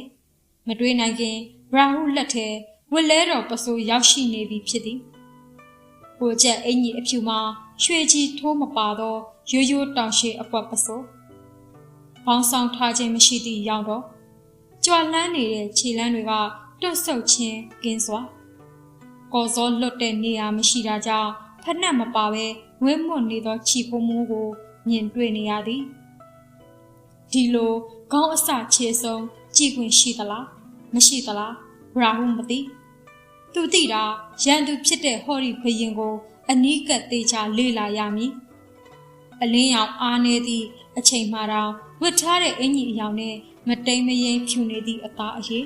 မတွေးနိုင်ခင်ရာဟုလက်ထဲဝစ်လဲတော်ပစိုးရောက်ရှိနေပြီဖြစ်သည်ကိုချက်အင်ကြီးအဖြူမှာရွှေကြီးထိုးမပါသောရိုးရိုးတောင်ရှိအကွက်ပစိုးဘောင်းဆောင်ထားခြင်းမရှိသည့်ရောင်တော်ကြွလန်းနေတဲ့ခြေလမ်းတွေကတွတ်ဆုပ်ခြင်းကင်းစွာကော်စောလွတ်တဲ့နေရာမရှိတာကြောင့်ဖက်နှက်မပါဘဲဝင်းမွတ်နေသောခြိဖုံးမိုးကိုမြင်တွေ့နေရသည်ဒီလိုခေါင်းအစခြေဆုံးကြည်ခွင့်ရှိသလားမရှိသလားရာဟုမသိသူသိတာရန်သူဖြစ်တဲ့ဟော်ရီဘရင်ကိုအနီးကပ်သေးချာလေ့လာရမည်အလင်းရောင်အားနေသည့်အချိန်မှတော့ဝတ်ထားတဲ့အင်ကြီးအယောင်နဲ့မတိမ်မယိမ်းဖြူနေသည့်အသားအရည်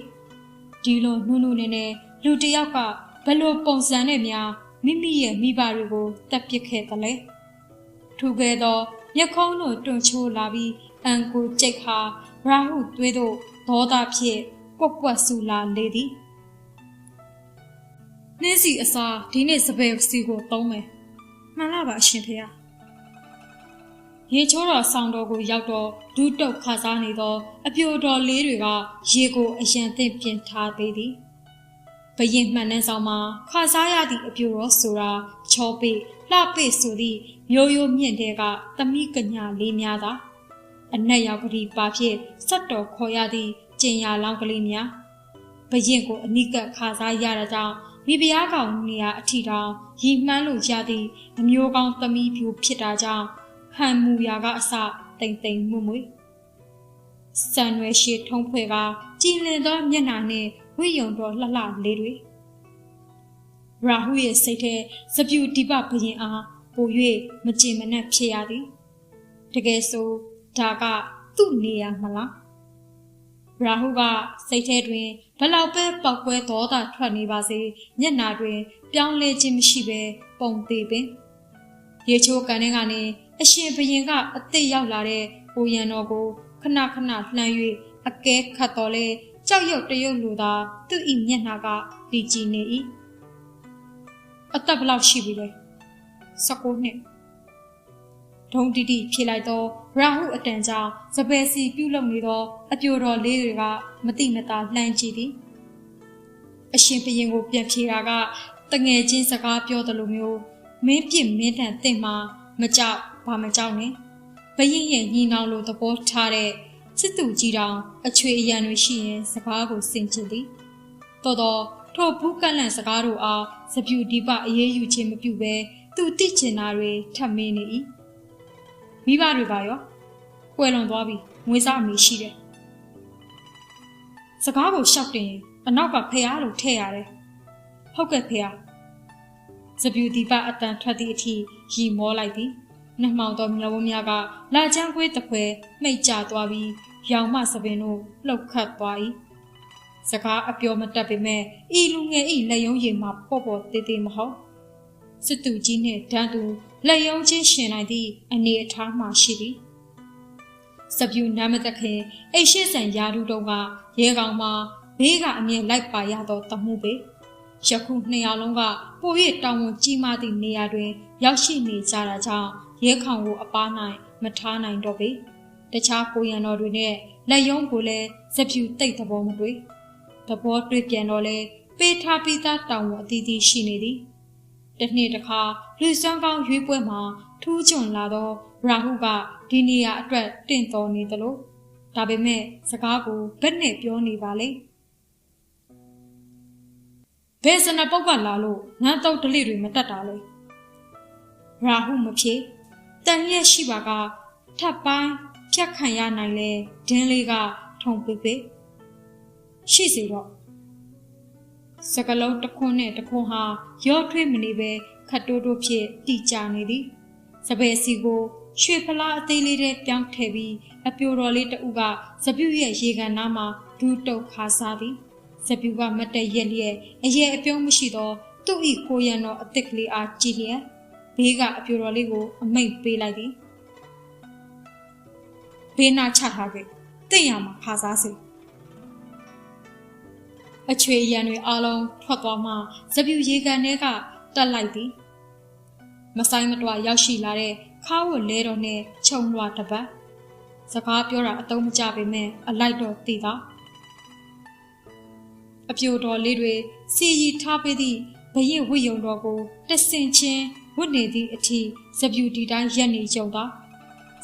ဒီလိုနှုတ်နဲ့လူတယောက်ကဘလို့ပုံစံနဲ့များမိမိရဲ့မိဘတွေကိုတက်ပစ်ခဲ့သလဲထူခဲ့သော မျက်ခုံးတို့တွန့်ချိုးလာပြီးအန်ကိုကြိတ်ခါရာဟုသွေးတို့ဒေါသဖြင့်ပွက်ဆူလာလေသည်နှင်းစီအစာဒီနေ့စပယ်စီကိုသုံးမယ်မှန်လားပါအရှင်ဖေဟာရေချိုးတော်ဆောင်တော်ကိုရောက်တော့ဒူးတုတ်ခါစားနေသောအပြိုတော်လေးတွေကရေကိုအရန်သင့်ပြင်ထားသေးသည်ဘရင်မှန်နှန်းဆောင်မှာခါစားရသည့်အပြိုတော်ဆိုတာချောပိလှပိဆိုသည့်မျိုးရိုးမြင့်တဲ့ကသမီးကညာလေးများသာအနက်ရောက်ကလေးပါဖြင့်ဆက်တော်ခေါ်ရသည့်ကျင်ရလောင်းကလေးများဘရင်ကိုအနိကခါစားရတာကြောင့်မိဖုရားကောင်နေရာအထီတောင်ရီမှန်းလို့ရသည့်အမျိုးကောင်းသမီးဖြူဖြစ်တာကြောင့်ဟန်မူရာကအစတိမ်တိမ်မွမွေစံရွယ်ရှိထုံးဖွဲ့ကကြည်လင်သောမျက်နှာနှင့်ဝိယုံတော်လှလှလေးတွေရာဟုရဲ့စိတ်ထဲစပြူဒီပဘရင်အားပို၍မကြင်မနှက်ဖြစ်ရသည်တကယ်ဆိုဒါကသူ့နေရာမလားရာဟုကစိတ်ထဲတွင်ဘလောက်ပဲပောက်ကွဲဒေါသထွက်နေပါစေမျက်နှာတွင်ပြောင်းလဲခြင်းမရှိဘဲပုံသေးပင်ရေချိုးကန်ထဲကနေအရှင်ဘရင်ကအသစ်ရောက်လာတဲ့အိုရန်တော်ကိုခဏခဏလှမ်း၍အကဲခတ်တော်လဲကြောက်ရွံ့တရုပ်လိုသာသူ့၏မျက်နှာကလီကြည်နေ၏အသက်ဘလောက်ရှိပြီလဲ19နှစ်ဒုံတီတီဖြေလိုက်တော့ရာဟုအတန်ကြောင့်စပယ်စီပြုတ်လုံနေသောအပြိုတော်လေးတွေကမတိမတာလှမ်းကြည့်သည်အရှင်ဘရင်ကိုပြန်ဖြေတာကတငယ်ချင်းစကားပြောတယ်လို့မျိုးမင်းပြစ်မင်းတန်တင့်မှာမကြောက်ဘာမကြောက်နဲ့ဘရင်ရဲ့ညီနောင်လိုသဘောထားတဲ့စစ်သူကြီးတောင်အချွေအရန်တွေရှိရင်စကားကိုစင်ကြင်သည်တော်ထိုဘူးကန့်လန့်စကားတို့အားစပြူဒီပအေးအေးယူခြင်းမပြုဘဲသူတိကျင်တာတွေထပ်မင်းနေ၏မိဘတွေပါရောကွယ်လွန်သွားပြီငွေစားအမေရှိတယ်စကားကိုရှောက်တင်ရင်အနောက်ကဖះလို့ထည့်ရတယ်ဟုတ်ကဲ့ဖះစပြူဒီပအတန်ထွက်သည့်အထိရီမောလိုက်သည်နှမှောင်သောမျက်ဝန်းများကလာချမ်းခွေးတစ်ခွဲမှိတ်ကျသွားပြီးရောင်မစပင်တို့လှုပ်ခတ်သွား၏စကားအပြောမတတ်ပေမဲ့ဤလူငယ်ဤလက်ယုံရည်မှာပေါ့ပေါ့တေးသေးမဟုတ်စစ်သူကြီးနှင့်တန်းသူလက်ယုံချင်းရှင်နိုင်သည့်အနေအထားမှရှိသည်စပြူနာမတခင်အိတ်ရှိဆန်ယာဒူတုံးကရဲကောင်မှာဘေးကအမြင်လိုက်ပါရသောတမှုပေယခုနှစ်ယောက်လုံးကပို၍တောင်ဝန်ကြီးမားသည့်နေရာတွင်ရောက်ရှိနေကြတာကြောင့်ရဲခေါင်ကိုအပား၌မထားနိုင်တော့ပေတခြားကိုရန်တော်တွေနဲ့လက်ယုံကိုလည်းစပြူတိတ်သဘောမတွေ့သဘောတွေ့ပြန်တော့လဲပေးထားပြီးသားတောင်ဝန်အသီးသီးရှိနေသည်တစ်နှစ်တစ်ခါလူစွမ်းကောင်းရွေးပွဲမှာထူးချွန်လာသောရာဟုကဒီနေရာအတွက်တင့်တော်နေသလိုဒါပေမဲ့စကားကိုဘက်နဲ့ပြောနေပါလေဘယ်စနပုတ်ကလာလို့ငန်းတော့ဒလိတွေမတက်တာလဲရာဟုမဖြေတန်ရက်ရှိပါကထပ်ပိုင်းဖြတ်ခံရနိုင်လဲဒင်းလေးကထုံပိပိရှိစေတော့စကလုံးတစ်ခွန်းနဲ့တစ်ခွန်းဟာရောထွေးမနေပဲခတ်တိုးတိုးဖြစ်တိကျနေသည်စပယ်စီကိုရွှေဖလားအသေးလေးတဲ့ပြောင်းထည့်ပြီးအပြိုတော်လေးတအုပ်ကစပြူရဲ့ရေကန်နားမှာဒူးတုတ်ခါစားသည်စပြူကမတ်တက်ရက်လျက်အရဲ့အပြုံးမရှိသောသူ့ဤကိုရန်တော်အသစ်ကလေးအားကြည့်လျက်ဘေးကအပြိုတော်လေးကိုအမိတ်ပေးလိုက်သည်ဘေးနာချထားခဲ့တင့်ရမှာခါစားစေအချွေရန်တွေအားလုံးထွက်သွားမှစပြူရေကန်ထဲကတက်လိုက်သည်မဆိုင်မတွားရောက်ရှိလာတဲ့ခါဝတ်လဲတော်နဲ့ခြုံလွှာတစ်ပတ်စကားပြောတာအတုံးမကျပေမဲ့အလိုက်တော့သိတာအပြိုတော်လေးတွေစီရီထားပေးသည့်ဘရင်ဝိယုံတော်ကိုတဆင်ချင်းဝတ်နေသည့်အထိစပြူဒီတိုင်းရက်နေကြုံသာ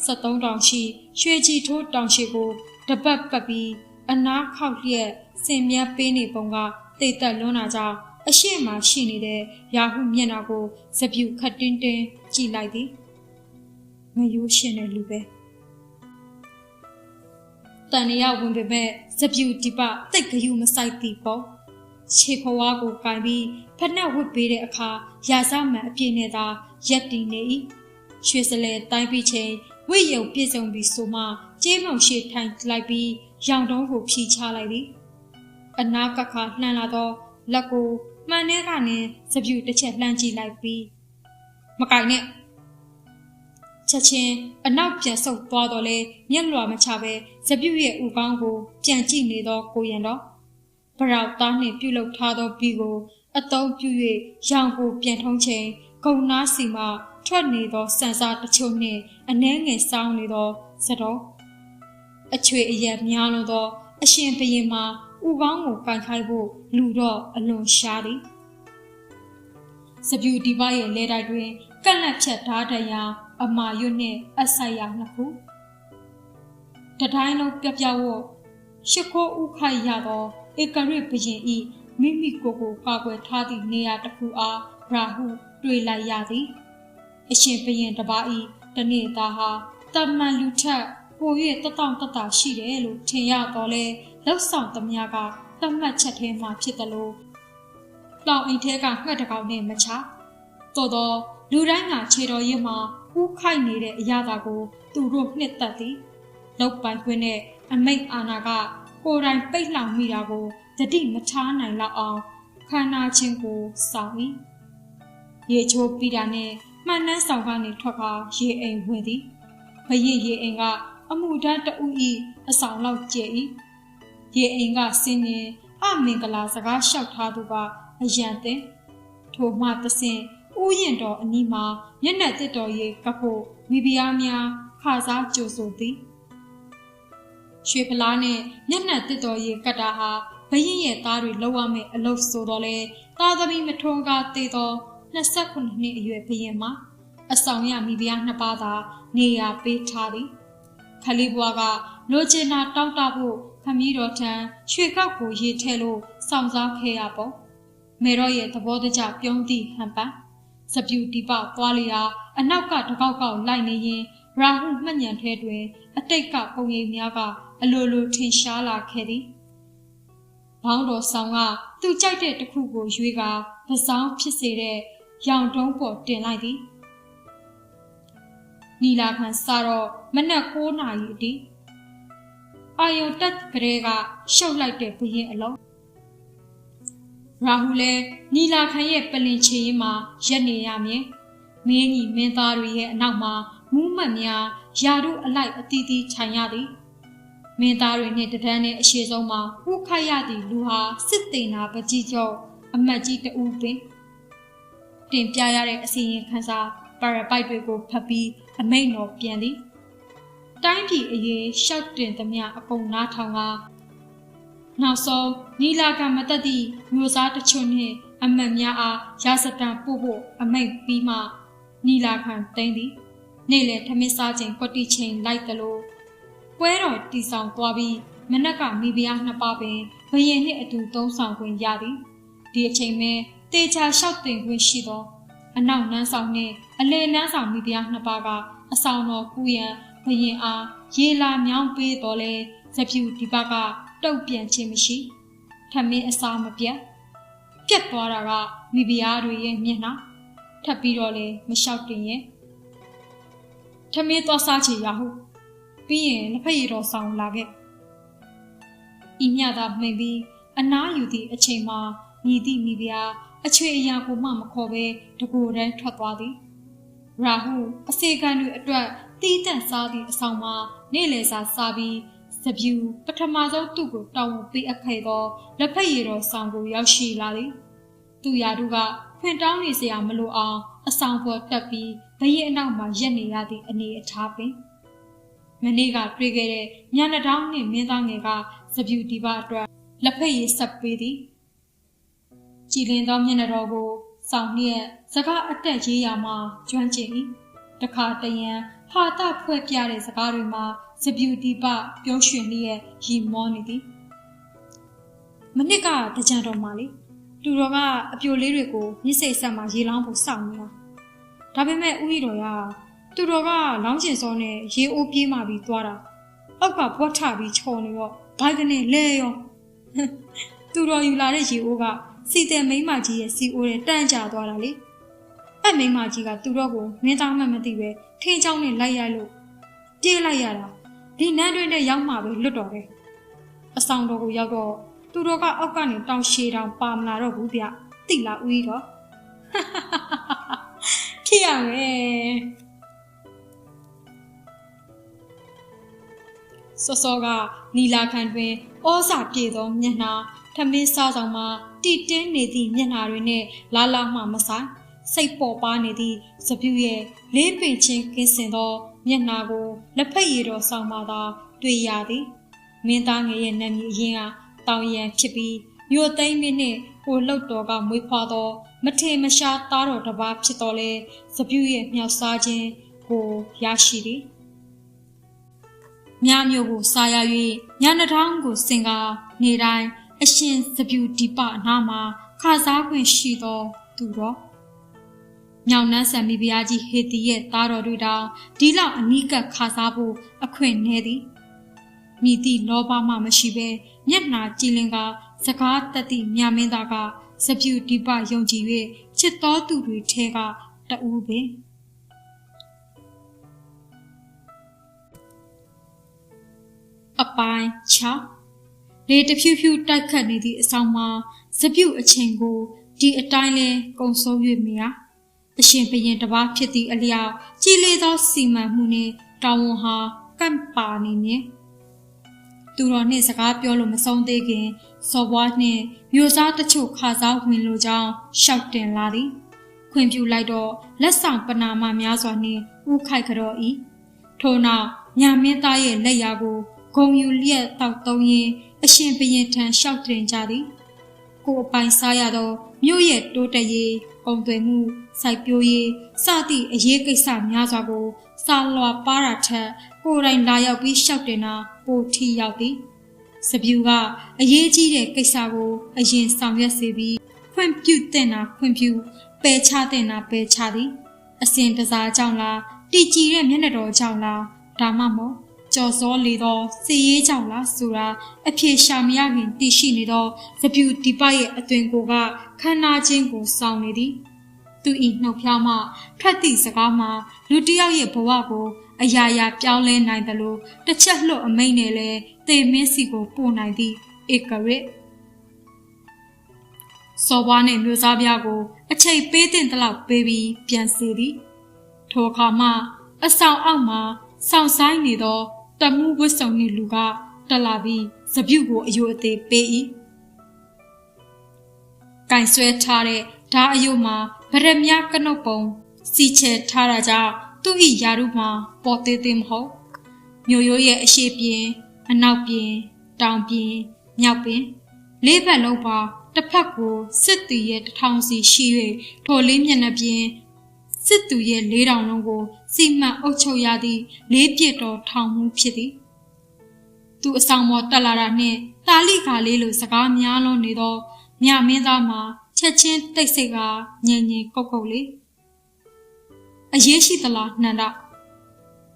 73တောင်ရှိရွှေကြည်ထိုးတောင်ရှိကိုတပတ်ပတ်ပြီးအနားခောက်လျက်စင်မြတ်ပေးနေပုံကတိတ်တက်လွန်းတာကြောင့်အရှိမရှိနေတဲ့ရာဟုမျက်နှာကိုစပြူခတ်တင်းတင်းကြည့်လိုက်သည်ငရိုးရှင်တဲ့လူပဲတန်ရဝင်ပေမဲ့စပြူဒီပတိတ်ဂယုမဆိုင်သည်ပေါ့ခြေခွားကိုကင်ပြီးဖက်နှက်ဝတ်ပေးတဲ့အခါရာဇမှန်အပြည့်နဲ့သာရက်တည်နေ၏ရွှေစလဲတိုင်းပြီးချိန်ဝိယုံပြေဆုံးပြီးဆိုမှကျေးမုံရှိထိုင်လိုက်ပြီးရောင်တုံးကိုဖြီးချလိုက်သည်အနာကခါလှမ်းလာတော့လက်ကိုမှန်ထဲကနေစပြူတစ်ချက်လှမ်းကြည့်လိုက်ပြီးမကင်နဲ့ ချက်ချင်းအနောက်ပြန်ဆုတ်သွားတော့လေမျက်လွှာမချပဲစပြူရဲ့ဥကောင်းကိုပြန်ကြည့်နေသောကိုရင်တော်ဗရောက်သားနှင့်ပြုတ်လုထားသောဘီကိုအသုံးပြု၍ရောင်ကိုပြန်ထုံးချိန်ဂုံနာစီမှထွက်နေသောစံစားတချို့နှင့်အနှဲငယ်ဆောင်းနေသောစတော်အချွေအရက်များလို့သောအရှင်ဘရင်မှာဥကောင်းကိုကန်ခိုက်ဖို့လူတော့အလွန်ရှားသည်စပြူဒီပါရဲ့လဲတိုက်တွင်ကန့်လက်ဖြတ်ဓာတ်တရာအမာရွတ်နှင့်အဆိုင်ရာနှစ်ခုတတိုင်းလုံးပြပြဝတ်ရှစ်ခိုးဥခိုက်ရသောဧကရစ်ဘရင်ဤမိမိကိုယ်ကိုကာကွယ်ထားသည့်နေရာတစ်ခုအားရာဟုတွေ့လိုက်ရသည်အရှင်ဘရင်တပါးဤတနေ့သားဟာတမန်လူထက်ပို၍တတောင့်တတရှိတယ်လို့ထင်ရတော့လေလောက်ဆောင်သမျှကသတ်မှတ်ချက်ထဲမှာဖြစ်တယ်လို့တောင်အိမ်ထဲကငှက်တကောင်နဲ့မချတော်တော်လူတိုင်းကခြေတော်ရင်းမှာဥခိုက်နေတဲ့အရာသာကိုသူတို့နှစ်သက်သည်လောက်ပိုင်ခွင်းနဲ့အမိတ်အာနာကကိုယ်တိုင်ပိတ်လှောင်မိတာကိုတတိမထားနိုင်လောက်အောင်ခန္ဓာချင်းကိုစောင့်၏ရေချိုးပြီးတာနဲ့မှန်နှန်းဆောင်ကနေထွက်ခါရေအိမ်ဝင်သည်ဘရင်ရေအိမ်ကအမှုတန်းတဦးဤအဆောင်လောက်ကျဲ၏ရေအိမ်ကစင်းရင်အမင်္ဂလာစကားလျှောက်ထားသူကအယံသင်ထိုမှသစင်ဥယျင်တော်အနီးမှာမျက်နှာတစ်တော်ရေကပ်ဖို့မိဖုရားများခါစားကြိုဆိုသည်ရွှေဖလားနဲ့မျက်နှာတစ်တော်ရေကတ်တာဟာဘရင်ရဲ့သားတွေလောက်ရမယ့်အလုပ်ဆိုတော့လေသားသမီးမထွန်းကားသေးသော29နှစ်အရွယ်ဘရင်မှာအဆောင်ရမိဖုရားနှစ်ပါးသာနေရာပေးထားသည်ခလေးဘွားကလိုချင်တာတောင်းတဖို့ခမည်းတော်ထံရွှေကောက်ကိုရေထဲလို့စောင့်စားခဲ့ရပေါ့မေရော့ရဲ့သဘောတကျပြုံးသည့်ဟန်ပန်စပြူတီပသွားလျာအနောက်ကတကောက်ကောက်လိုက်နေရင်ရာဟုမှတ်ညံထဲတွင်အတိတ်ကပုံရိပ်များကအလိုလိုထင်ရှားလာခဲ့သည်ဘောင်းတော်ဆောင်ကသူကြိုက်တဲ့တစ်ခုကိုရွေးကာပစောင်းဖြစ်စေတဲ့ရောင်တုံးပေါ်တင်လိုက်သည်နီလာခံစားတော့မနက်9 နာရီအထိအာယုန်တက်ကလေးကရှုပ်လိုက်တဲ့ဘရင်အလုံးရာဟုလည်းနီလာခံရဲ့ပလင်ချေရင်မှာရက်နေရမည်မင်းကြီးမင်းသားတွေရဲ့အနောက်မှာမူးမတ်များယာတို့အလိုက်အတီးတီးခြံရသည်မင်းသားတွေနှင့်တဒန်းနဲ့အရှိဆုံးမှာဥခိုက်ရသည့်လူဟာစစ်တေနာပကြီးကျော်အမတ်ကြီးတဦးပင်တင်ပြရတဲ့အစီရင်ခံစာပါရပိုက်တွေကိုဖတ်ပြီးအမိန့်တော်ပြန်သည်တိုင်းပြည်အရေးရှောက်တင်သမျှအကုန်နားထောင်ကနောက်ဆုံးနီလာကမတတ်သည့်မျိုးစားတချို့နှင့်အမတ်များအားရာဇတံပို့ဖို့အမိန့်ပြီးမှနီလာခံသိမ်းသည်နေ့လယ်ထမင်းစားချိန်ကွက်တီချိန်လိုက်သလိုပွဲတော်တီဆောင်သွားပြီးမနက်ကမိဖုရားနှစ်ပါးပင်ဘရင်နှင့်အတူသုံးဆောင်ခွင့်ရသည်ဒီအချိန်မှာတေချာလျှောက်တင်ခွင့်ရှိသောအနောက်နန်းဆောင်နှင့်အလယ်နန်းဆောင်မိဖုရားနှစ်ပါးကအဆောင်တော်ကူရန်ဘရင်အားရေလာမြောင်းပေးတော်လဲစပြူဒီဘကတုတ်ပြန်ခြင်းမရှိထမင်းအစာမပြတ်ပြတ်သွားတာကမိဖုရားတွေရဲ့မျက်နှာထပ်ပြီးတော့လဲမလျှောက်တင်ရဲ့ထမင်းသွားစားချေရဟုပြီးရင်လက်ဖက်ရည်တော်ဆောင်လာခဲ့ဤမြသာမှင်ပြီးအနားယူသည့်အချိန်မှာညီသည့်မိဖုရားအချွေအရာကိုမှမခေါ်ဘဲတကူတန်းထွက်သွားသည်ရာဟုအစေခံတွေအတွက်တီးတန့်စားသည့်အဆောင်မှာနေ့လည်စာစားပြီးစပြူပထမဆုံးသူ့ကိုတောင်းဝပေးအပ်ခဲ့သောလက်ဖက်ရည်တော်ဆောင်ကိုရောက်ရှိလာသည်သူရာတို့ကဖွင့်တောင်းနေစရာမလိုအောင်အဆောင်ပေါ်တက်ပြီးဘရင်အနောက်မှာရက်နေရသည့်အနေအထားပင်မနေ့ကတွေ့ခဲ့တဲ့ညနေတောင်းနှင့်မင်းသားငယ်ကစပြူဒီပါအတွက်လက်ဖက်ရည်ဆက်ပေးသည်ကြည်လင်သောမျက်နှာတော်ကိုဆောင်လျက်စကားအတက်ရေးရာမှာကျွမ်းကျင်၏တခါတရံဟာတာဖွဲ့ပြတဲ့စကားတွေမှာစပြူဒီပပျော်ရွှင်လျက်ရီမောနေသည်မနစ်ကတကြံတော်မှာလေလူတော်ကအပြိုလေးတွေကိုမြစ်စိတ်ဆက်မှာရေလောင်းဖို့စောင့်နေတာဒါပေမဲ့ဥယျတော်ကသူတော်ကလောင်းကျင်စောနဲ့ရေအိုးပြေးမှပြီးသွားတာအောက်ကဘွက်ထပြီးချော်နေတော့ဘိုက်ကနေလဲရောသူတော်ယူလာတဲ့ရေအိုးကစီတဲ့မိန်းမကြီးရဲ့စီအိုးနဲ့တန့်ကျသွားတာလေအဲ့မိန်းမကြီးကသူတော်ကိုမင်းသားမှမသိပဲထင်းချောင်းနဲ့လိုက်ရလို့ပြေးလိုက်ရတာဒီနန်းတွင်နဲ့ရောက်မှပဲလွတ်တော်တယ်အဆောင်တော်ကိုရောက်တော့သူတော်ကအောက်ကနေတောင်ရှည်တောင်ပါမလာတော့ဘူးဗျတိလားဦးကြီးတော့ဖြစ်ရမယ် စောစောကနီလာခံတွင်ဩဇာပြေသောမျက်နှာထမင်းစားဆောင်မှာတီတင်းနေသည့်မျက်နှာတွေနှင့်လာလာမှမဆိုင်စိတ်ပေါ်ပါနေသည့်စပြူရဲ့လေးပင်ချင်းကင်းစင်သောမျက်နှာကိုလက်ဖက်ရည်တော်ဆောင်မှသာတွေ့ရသည်မင်းသားငယ်ရဲ့နာမည်အရင်ကတောင်ရန်ဖြစ်ပြီးမြို့သိမ်းမင်းနှင့်ကိုလှုပ်တော်ကမွေးဖွားသောမထေမရှားသားတော်တစ်ပါးဖြစ်တော်လဲစပြူရဲ့မြောက်စားခြင်းကိုရရှိသည်မြမျိုးကိုစားရ၍ညနေထောင်းကိုစင်ကားနေတိုင်းအရှင်စပြူဒီပအနာမှာခါစားခွင့်ရှိသောသူတော်မြောင်နှန်းဆံမိဖုရားကြီးဟေတီရဲ့သားတော်တို့တောင်ဒီလောက်အနီးကပ်ခါစားဖို့အခွင့်နေသည်မိသည့်လောဘမှမရှိဘဲမျက်နှာကြည်လင်ကစကားတတ်သည့်မြမင်းသားကစပြူဒီပယုံကြည်၍ချစ်တော်သူတွေထဲကတဦးပင်အပိုင်း6လေတဖြူဖြူတိုက်ခတ်နေသည့်အဆောင်မှာစပြူအချိန်ကိုဒီအတိုင်းလဲကုံဆုံး၍မြာအရှင်ဘရင်တပါးဖြစ်သည့်အလျောက်ကြည်လေသောစီမံမှုနှင့်တောင်းဝန်ဟာကန့်ပါနေမည်သူတော်နှင့်စကားပြောလို့မဆုံးသေးခင်စော်ဘွားနှင့်မျိုးစားတချို့ခါစားဝင်လိုကြောင်းရှောက်တင်လာသည်ခွင့်ပြုလိုက်တော့လက်ဆောင်ပနာမများစွာနှင့်ဥခိုက်ကြော်၏ထို့နောက်ညာမင်းသားရဲ့လက်ရာကိုဂုံယူလျက်တောက်သုံးရင်းအရှင်ဘရင်ထံလျှောက်တင်ကြသည်ကိုယ်ပိုင်စားရသောမြို့ရဲ့တိုးတက်ရေးကုန်သွယ်မှုစိုက်ပျိုးရေးစသည့်အရေးကိစ္စများစွာကိုစာလွှာပါတာထက်ကိုယ်တိုင်လာရောက်ပြီးလျှောက်တင်တာပိုထိရောက်သည်စပြူကအရေးကြီးတဲ့ကိစ္စကိုအရင်ဆောင်ရွက်စေပြီးခွင့်ပြုတဲ့နာခွင့်ပြုပယ်ချတဲ့နာပယ်ချသည်အစဉ်တစားကြောင့်လားတည်ကြည်တဲ့မျက်နှာတော်ကြောင့်လားဒါမှမဟုတ်ကြော်စောလေသောစီရေးကြောင့်လားဆိုတာအဖြေရှာမရခင်တည်ရှိနေသောစပြူဒီပရဲ့အသွင်ကိုကခန္ဓာချင်းကိုဆောင်နေသည်သူ၏နှုတ်ဖျားမှထွက်သည့်စကားမှာလူတစ်ယောက်ရဲ့ဘဝကိုအရာရာပြောင်းလဲနိုင်တယ်လို့တစ်ချက်လွတ်အမိန့်နဲ့လဲသေမင်းစီကိုပို့နိုင်သည့်ဧကရစ်စော်ဘွားနှင့်မျိုးစားပြားကိုအချိန်ပေးတဲ့တလောက်ပေးပြီးပြန်စီသည်ထိုအခါမှအဆောင်အောက်မှာဆောင်ဆိုင်နေသောတမှုဝတ်စုံနှင့်လူကတက်လာပြီးစပြူကိုအယိုအသေးပေး၏ကင်ဆွဲထားတဲ့ဓာအယိုမှာဗရက်မြကနုတ်ပုံစီချဲထားတာကြောင့်သူ့၏ယာရုမှာပေါ်သေးသေးမဟုတ်မြို့ရိုးရဲ့အရှိပြင်အနောက်ပြင်တောင်ပြင်မြောက်ပြင်လေးဘက်လုံးပါတစ်ဖက်ကိုစစ်သူရဲ့1000စီရှိ၍ထိုလေးမျက်နှာပြင်စစ်သူရဲ့4000လုံးကိုစီမံအုပ်ချုပ်ရသည့်လေးပြစ်တော်ထောင်မှုဖြစ်သည်သူအဆောင်ပေါ်တက်လာတာနှင့်တာလိခါလေးလိုစကားများလွန်းနေသောမြမင်းသားမှာချက်ချင်းတိတ်ဆိတ်ကငြိမ်ငြိမ်ကုတ်ကုတ်လေးအရေးရှိသလားနှန္ဒ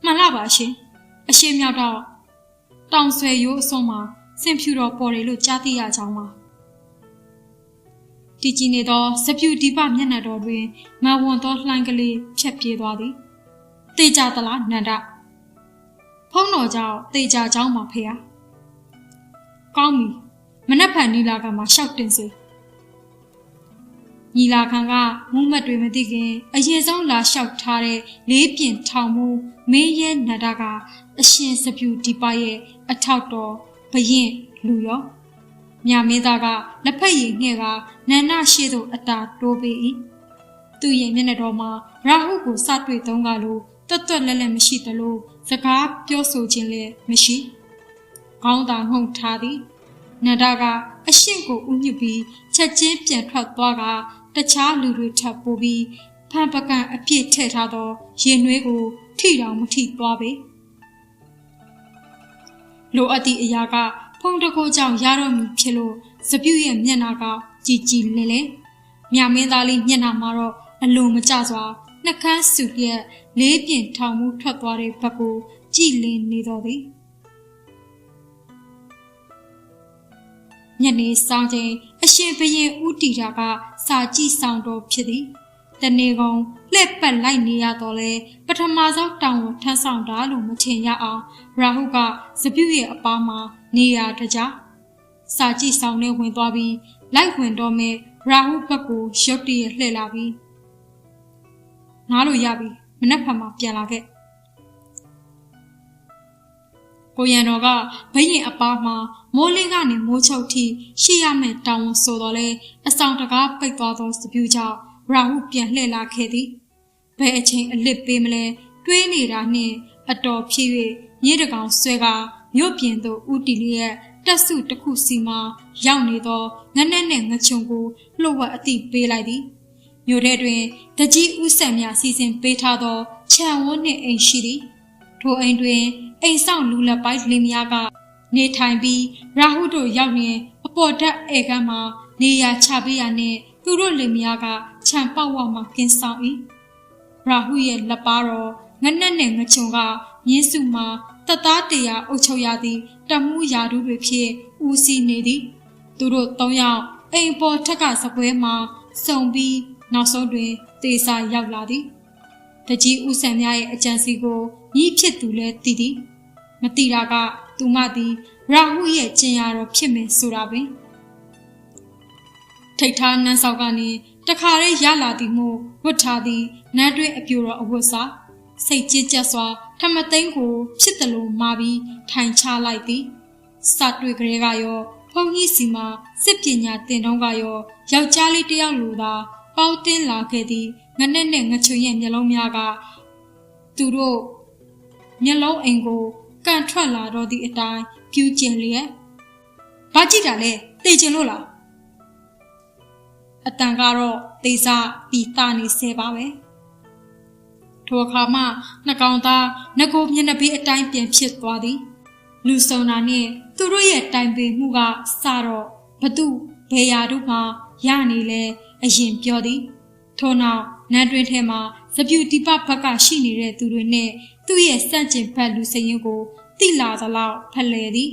မှန်လားပါရှင်အရှိမြောက်တော့တောင်ဆွဲရိုးအစွန်းမှာဆင်ဖြူတော်ပေါ်တယ်လို့ကြားသိရကြောင်းပါတည်ကြည်နေသောစပြူဒီပမျက်နှာတော်တွင်မဝွန်သောလှိုင်းကလေးဖြတ်ပြေးသွားသည်တေကြသလားနန္ဒဖုံးတော်ကြောင့်တေကြကြောင်းပါဖေဟာကောင်းပြီမနှက်ဖန်နီလာကမှရှောက်တင်စေညီလာခံကမူးမတ်တွေမသိခင်အရင်ဆုံးလာလျှောက်ထားတဲ့လေးပြင်ထောင်မှုမင်းရဲနန္ဒကအရှင်စပြူဒီပရဲ့အထောက်တော်ဘရင်လူရောမြမင်းသားကလက်ဖက်ရည်ငှဲ့ကနန္ဒရှိသို့အတာတိုးပေး၏သူရဲ့မျက်နှာတော်မှာရာဟုကိုစတွေ့သုံးကလို့တွတ်တွတ်လက်လက်မရှိသလိုစကားပြောဆိုခြင်းလည်းမရှိခေါင်းသာငုံထားသည်နန္ဒကအရှင့်ကိုဥညွတ်ပြီးချက်ချင်းပြန်ထွက်သွားကတခြားလူတွေထပ်ပိုးပြီးဖန်ပကံအပြည့်ထည့်ထားသောရင်နွေးကိုထိတောင်မထိသွားပေလိုအပ်သည့်အရာကဖုံးတကိုးကြောင့်ရတော့မည်ဖြစ်လို့စပြူရဲ့မျက်နှာကကြည်ကြည်လင်းလင်းမြမင်းသားလေးမျက်နှာမှာတော့အလိုမကျစွာနှကန်းစုလျက်လေးပြင်ထောင်မှုထွက်သွားတဲ့ဘက်ကိုကြည်လင်းနေတော်သည်ညနေဆောင်ချိန်အရှင်ဘရင်ဦးတီတာကစာကြည့်ဆောင်တော်ဖြစ်သည်တနေ့ကုန်လှည့်ပတ်လိုက်နေရတော့လဲပထမဆုံးတောင်ကိုထမ်းဆောင်တာလို့မထင်ရအောင်ရာဟုကစပြူရဲ့အပားမှာနေရတကြစာကြည့်ဆောင်နဲ့ဝင်သွားပြီးလိုက်ဝင်တော့မဲ့ရာဟုဘက်ကိုရုတ်တရက်လှည့်လာပြီးနားလို့ရပြီမနက်ဖြန်မှပြန်လာခဲ့ ကိုရန်တော်ကဘရင်အပါမှာမိုးလင်းကနေမိုးချုပ်ထိရှိရမယ်တောင်းဝန်ဆိုတော့လေအဆောင်တကားပိတ်သွားသောစပြူကြောင့်ရာဟုပြန်လှည့်လာခဲ့သည်ဘယ်အချိန်အလစ်ပေးမလဲတွေးနေတာနှင့်အတော်ဖြစ်၍မြေတကောင်ဆွဲကမြို့ပြင်သို့ဦးတီလျက်တက်စုတစ်ခုစီမှာရောက်နေသောငနဲ့နဲ့ငချုံကိုလှုပ်ဝက်အတိပေးလိုက်သည်မြို့ထဲတွင်တကြီးဥဆက်များစီစဉ်ပေးထားသောခြံဝန်းနှင့်အိမ်ရှိသည်ထိုအိမ်တွင်အိမ်ဆောင်လူလက်ပိုင်းလင်းများကနေထိုင်ပြီးရာဟုတို့ရောက်နေအပေါ်ဓာတ်ဧကန်းမှာနေရာချပေးရနှင့်သူတို့လင်မယားကခြံပေါက်ဝမှကင်းဆောင်၏ရာဟုရဲ့လက်ပါတော်ငနဲ့နဲ့ငချုံကမြင်းစုမှာတသားတရားအုပ်ချုပ်ရသည့်တမှုရာထူးတွေဖြင့်ဦးစီးနေသည်သူတို့၃ယောက်အိမ်ပေါ်ထက်ကစပွဲမှာစုံပြီးနောက်ဆုံးတွင်တေစာရောက်လာသည်တကြီးဦးဆန်များရဲ့အကြံစီကိုညီးဖြစ်သူလည်းသိသည်မသိတာကသူမသည်ရာဟုရဲ့ကျင်ရတော်ဖြစ်မယ်ဆိုတာပင်ထိတ်ထားနန်းဆောက်ကနေတခါတည်းရလာသည်မို့ဝတ်ထားသည်နန်းတွင်အပြိုတော်အဝတ်စားစိတ်ကြည်ကြက်စွာထမသိန်းကိုဖြစ်တယ်လို့မှာပြီးထိုင်ချလိုက်သည်စတွေ့ကလေးကရောဖုန်ကြီးစီမှာစစ်ပညာသင်တုံးကရောယောက်ျားလေးတစ်ယောက်လိုသာပေါင်းတင်လာခဲ့သည်ငနဲ့နဲ့ငချုံရဲ့မျက်လုံးများကသူတို့မျက်လုံးအိမ်ကိုကန်ထွက်လာတော့သည့်အတိုင်းပြူးကျင်လျက်ဘာကြည့်တာလဲသိချင်လို့လားအတန်ကတော့သေစားပြီးတာနေဆဲပါပဲထိုအခါမှနှကောင်သားငကိုမျက်နှာပေးအတိုင်းပြန်ဖြစ်သွားသည်လူဆုံတာနှင့်သူတို့ရဲ့တိုင်ပင်မှုကစတော့ဘသူဘယ်ရာတို့မှရနေလဲအရင်ပြောသည်ထို့နောက်နန်းတွင်ထဲမှာစပြူတိပဘက်ကရှိနေတဲ့သူတွေနဲ့သူ့ရဲ့စန့်ကျင်ဘက်လူစရင်ကိုတိလာသလောက်ဖလှယ်သည်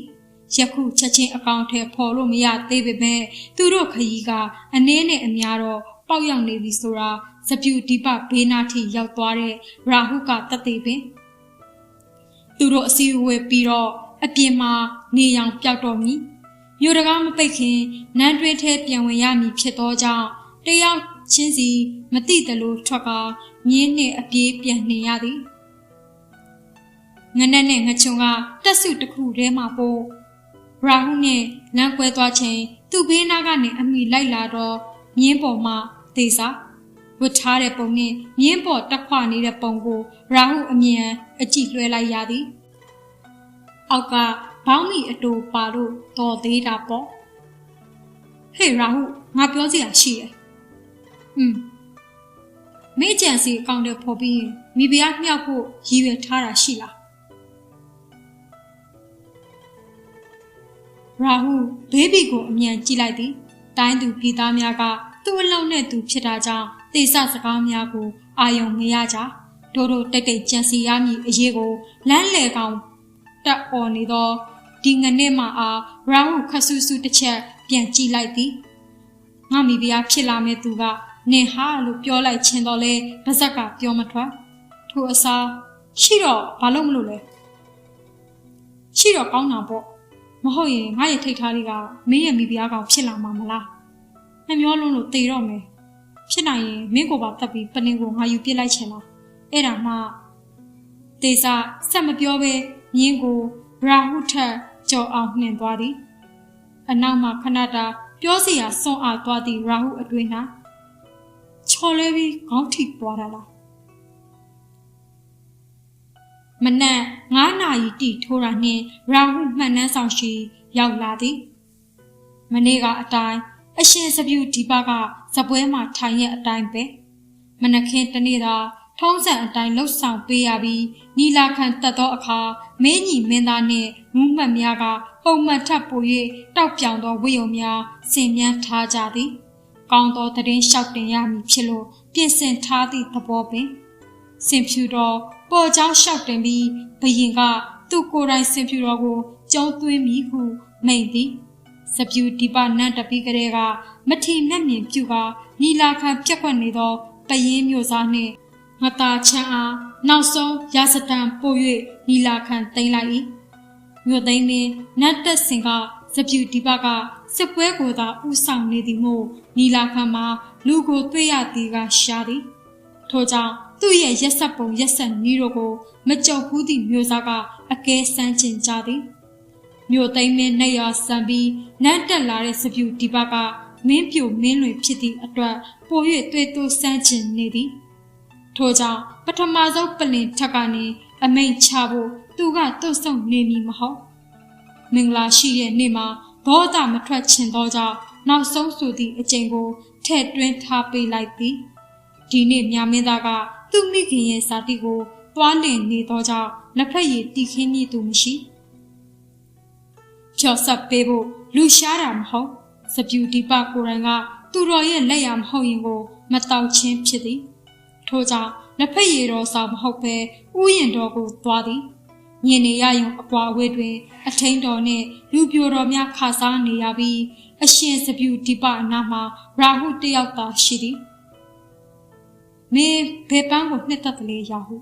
ယခုချက်ချင်းအကောင့်ထဲပေါ်လို့မရသေးပေမဲ့သူတို့ခရီးကအနည်းနဲ့အများတော့ပေါက်ရောက်နေပြီဆိုတာစပြူတိပဘေးနာထိရောက်သွားတဲ့ရာဟုကတတ်သိပင်သူတို့အစည်းအဝေးပြီးတော့အပြင်မှာနေရောင်ပြောက်တော်မူမြို့တကားမပိတ်ခင်နန်းတွင်ထဲပြန်ဝင်ရမည်ဖြစ်သောကြောင့်တယောက်ချင်းစီမသိသလိုထွက်ကမြင်းနှင့်အပြေးပြန်နေရသည်ငနဲ့နဲ့ငချုံကတက်စုတစ်ခုထဲမှာပို့ရာဟုနှင့်လမ်းကွဲသွားချိန်သူ့ဘေးနားကနေအမိလိုက်လာတော့မြင်းပေါ်မှသေစာဝတ်ထားတဲ့ပုံနဲ့မြင်းပေါ်တက်ခွနေတဲ့ပုံကိုရာဟုအမြန်အကြည့်လွှဲလိုက်ရသည်အောက်ကဘောင်းမီအတူပါလို့တော်သေးတာပေါ့ဟေးရာဟုငါပြောစရာရှိတယ်မေ့ကြံစီအကောင့်တွေပေါ်ပြီးရင်မိဖုရားမြောက်ဖို့ရည်ရွယ်ထားတာရှိလားရာဟုဘေဘီကိုအမြန်ကြည့်လိုက်သည်တိုင်းသူပြည်သားများကသူ့အလုံးနဲ့သူဖြစ်တာကြောင့်သေစစကားများကိုအာယုံမရကြတို့တိတ်တိတ်ကြံစီရမည်အရေးကိုလမ်းလေကောင်တက်အော်နေသောဒီငနဲ့မှအားရာဟုခဆူဆူတစ်ချက်ပြန်ကြည့်လိုက်သည်ငါမိဖုရားဖြစ်လာမဲ့သူကနင်ဟာလို့ပြောလိုက်ချင်းတော့လေပါဇက်ကပြောမထွက်ထိုအစားရှိတော့ဘာလို့မလို့လဲရှိတော့ကောင်းတာပေါ့မဟုတ်ရင်ငါရဲ့ထိတ်ထားလေးကမင်းရဲ့မိဖုရားကောင်ဖြစ်လာမှာမလားနှမျောလုံးလို့တေတော့မယ်ဖြစ်နိုင်ရင်မင်းကိုပါတက်ပြီးပနင်ကိုငါယူပြစ်လိုက်ချင်လားအဲ့ဒါမှတေစာဆက်မပြောပဲမြင်းကိုရာဟုထက်ကြော်အောင်နှင်သွားသည်အနောက်မှာခဏတာပြောစရာစွန့်အားသွားသည့်ရာဟုအတွင်း၌ချော်လဲပြီးခေါင်းထိသွားတာလားမနက်9 နာရီတိထိုးတာနှင့်ရာဟုမှန်နှန်းဆောင်ရှိရောက်လာသည်မနေ့ကအတိုင်းအရှင်စပြူဒီပါကဇပွဲမှာထိုင်ရဲ့အတိုင်းပဲမနက်ခင်းတနေ့သာထုံးစံအတိုင်းလှုပ်ဆောင်ပေးရပြီးနီလာခံတက်သောအခါမင်းကြီးမင်းသားနှင့်မူးမှတ်များကပုံမှန်ထပ်ပို၍တောက်ပြောင်သောဝိယုံများဆင်မြန်းထားကြသည်ကောင်းသောသတင်းလျှောက်တင်ရမည်ဖြစ်လို့ပြင်ဆင်ထားသည့်သဘောပင်စင်ဖြူတော်ပေါ်ကြောင်းလျှောက်တင်ပြီးဘရင်ကသူ့ကိုယ်တိုင်စင်ဖြူတော်ကိုကျုံးသွင်းမိဟုမိန့်သည်စပြူဒီပါနန်းတပီးကလေးကမထီမဲ့မြင်ပြူကနီလာခံပြက်ကွက်နေသောပယင်းမျိုးစားနှင့်ငတာချမ်းအားနောက်ဆုံးရာစတန်ပို့၍နီလာခံသိမ်းလိုက်၏မြို့သိမ်းပင်နတ်တက်စင်ကစပြူဒီပါကစစ်ပွဲကိုသာဥဆောင်နေသည်မို့နီလာခံမှာလူကိုတွေ့ရသည်ကရှားသည်ထို့ကြောင့် သူ့ရဲ့ရက်ဆက်ပုံရက်ဆက်နီးတို့ကိုမကြုံဘူးသည့်မျိုးစားကအကဲဆန်းကျင်ကြသည်မြို့သိမ်းမင်းနဲ့ရဆံပြီးနန်းတက်လာတဲ့စပြူဒီဘကမင်းပြိုမင်းလွင်ဖြစ်သည့်အတွက်ပို၍တွေ့တိုးဆန်းကျင်နေသည်ထို့ကြောင့်ပထမဆုံးပလင်ထက်ကနေအမိန့်ချဖို့သူကတုတ်ဆုံနေမည်မဟုတ်မင်္ဂလာရှိတဲ့နေ့မှာဘောဓမထွက်ချင်သောကြောင့်နောက်ဆုံးဆိုသည့်အကျင့်ကိုထည့်တွင်းထားပေးလိုက်သည်ဒီနေ့မြမင်းသားကသူ့မိခင်ရဲ့ဇာတိကိုတွားလင်နေသောကြောင့်လက်ဖက်ရည်တီခင်းမိသူမရှိဖြောဆက်ပေးဖို့လူရှားတာမဟုတ်စပြူဒီပကိုယ်တိုင်ကသူတော်ရဲ့လက်ရမဟုတ်ရင်ကိုမတောက်ချင်းဖြစ်သည်ထို့ကြောင့်လက်ဖက်ရည်တော်ဆောင်မဟုတ်ပဲဥယျာဉ်တော်ကိုသွားသည်ညင်နေရယုံအကွာအဝေးတွင်အထင်းတော်နှင့်လူပြိုတော်များခါစားနေရပြီးအရှင်စပြူဒီပအနားမှာရာဟုတယောက်သာရှိသည်မင်းဘယ်ပန်းကိုနှစ်သက်ကလေးရဟု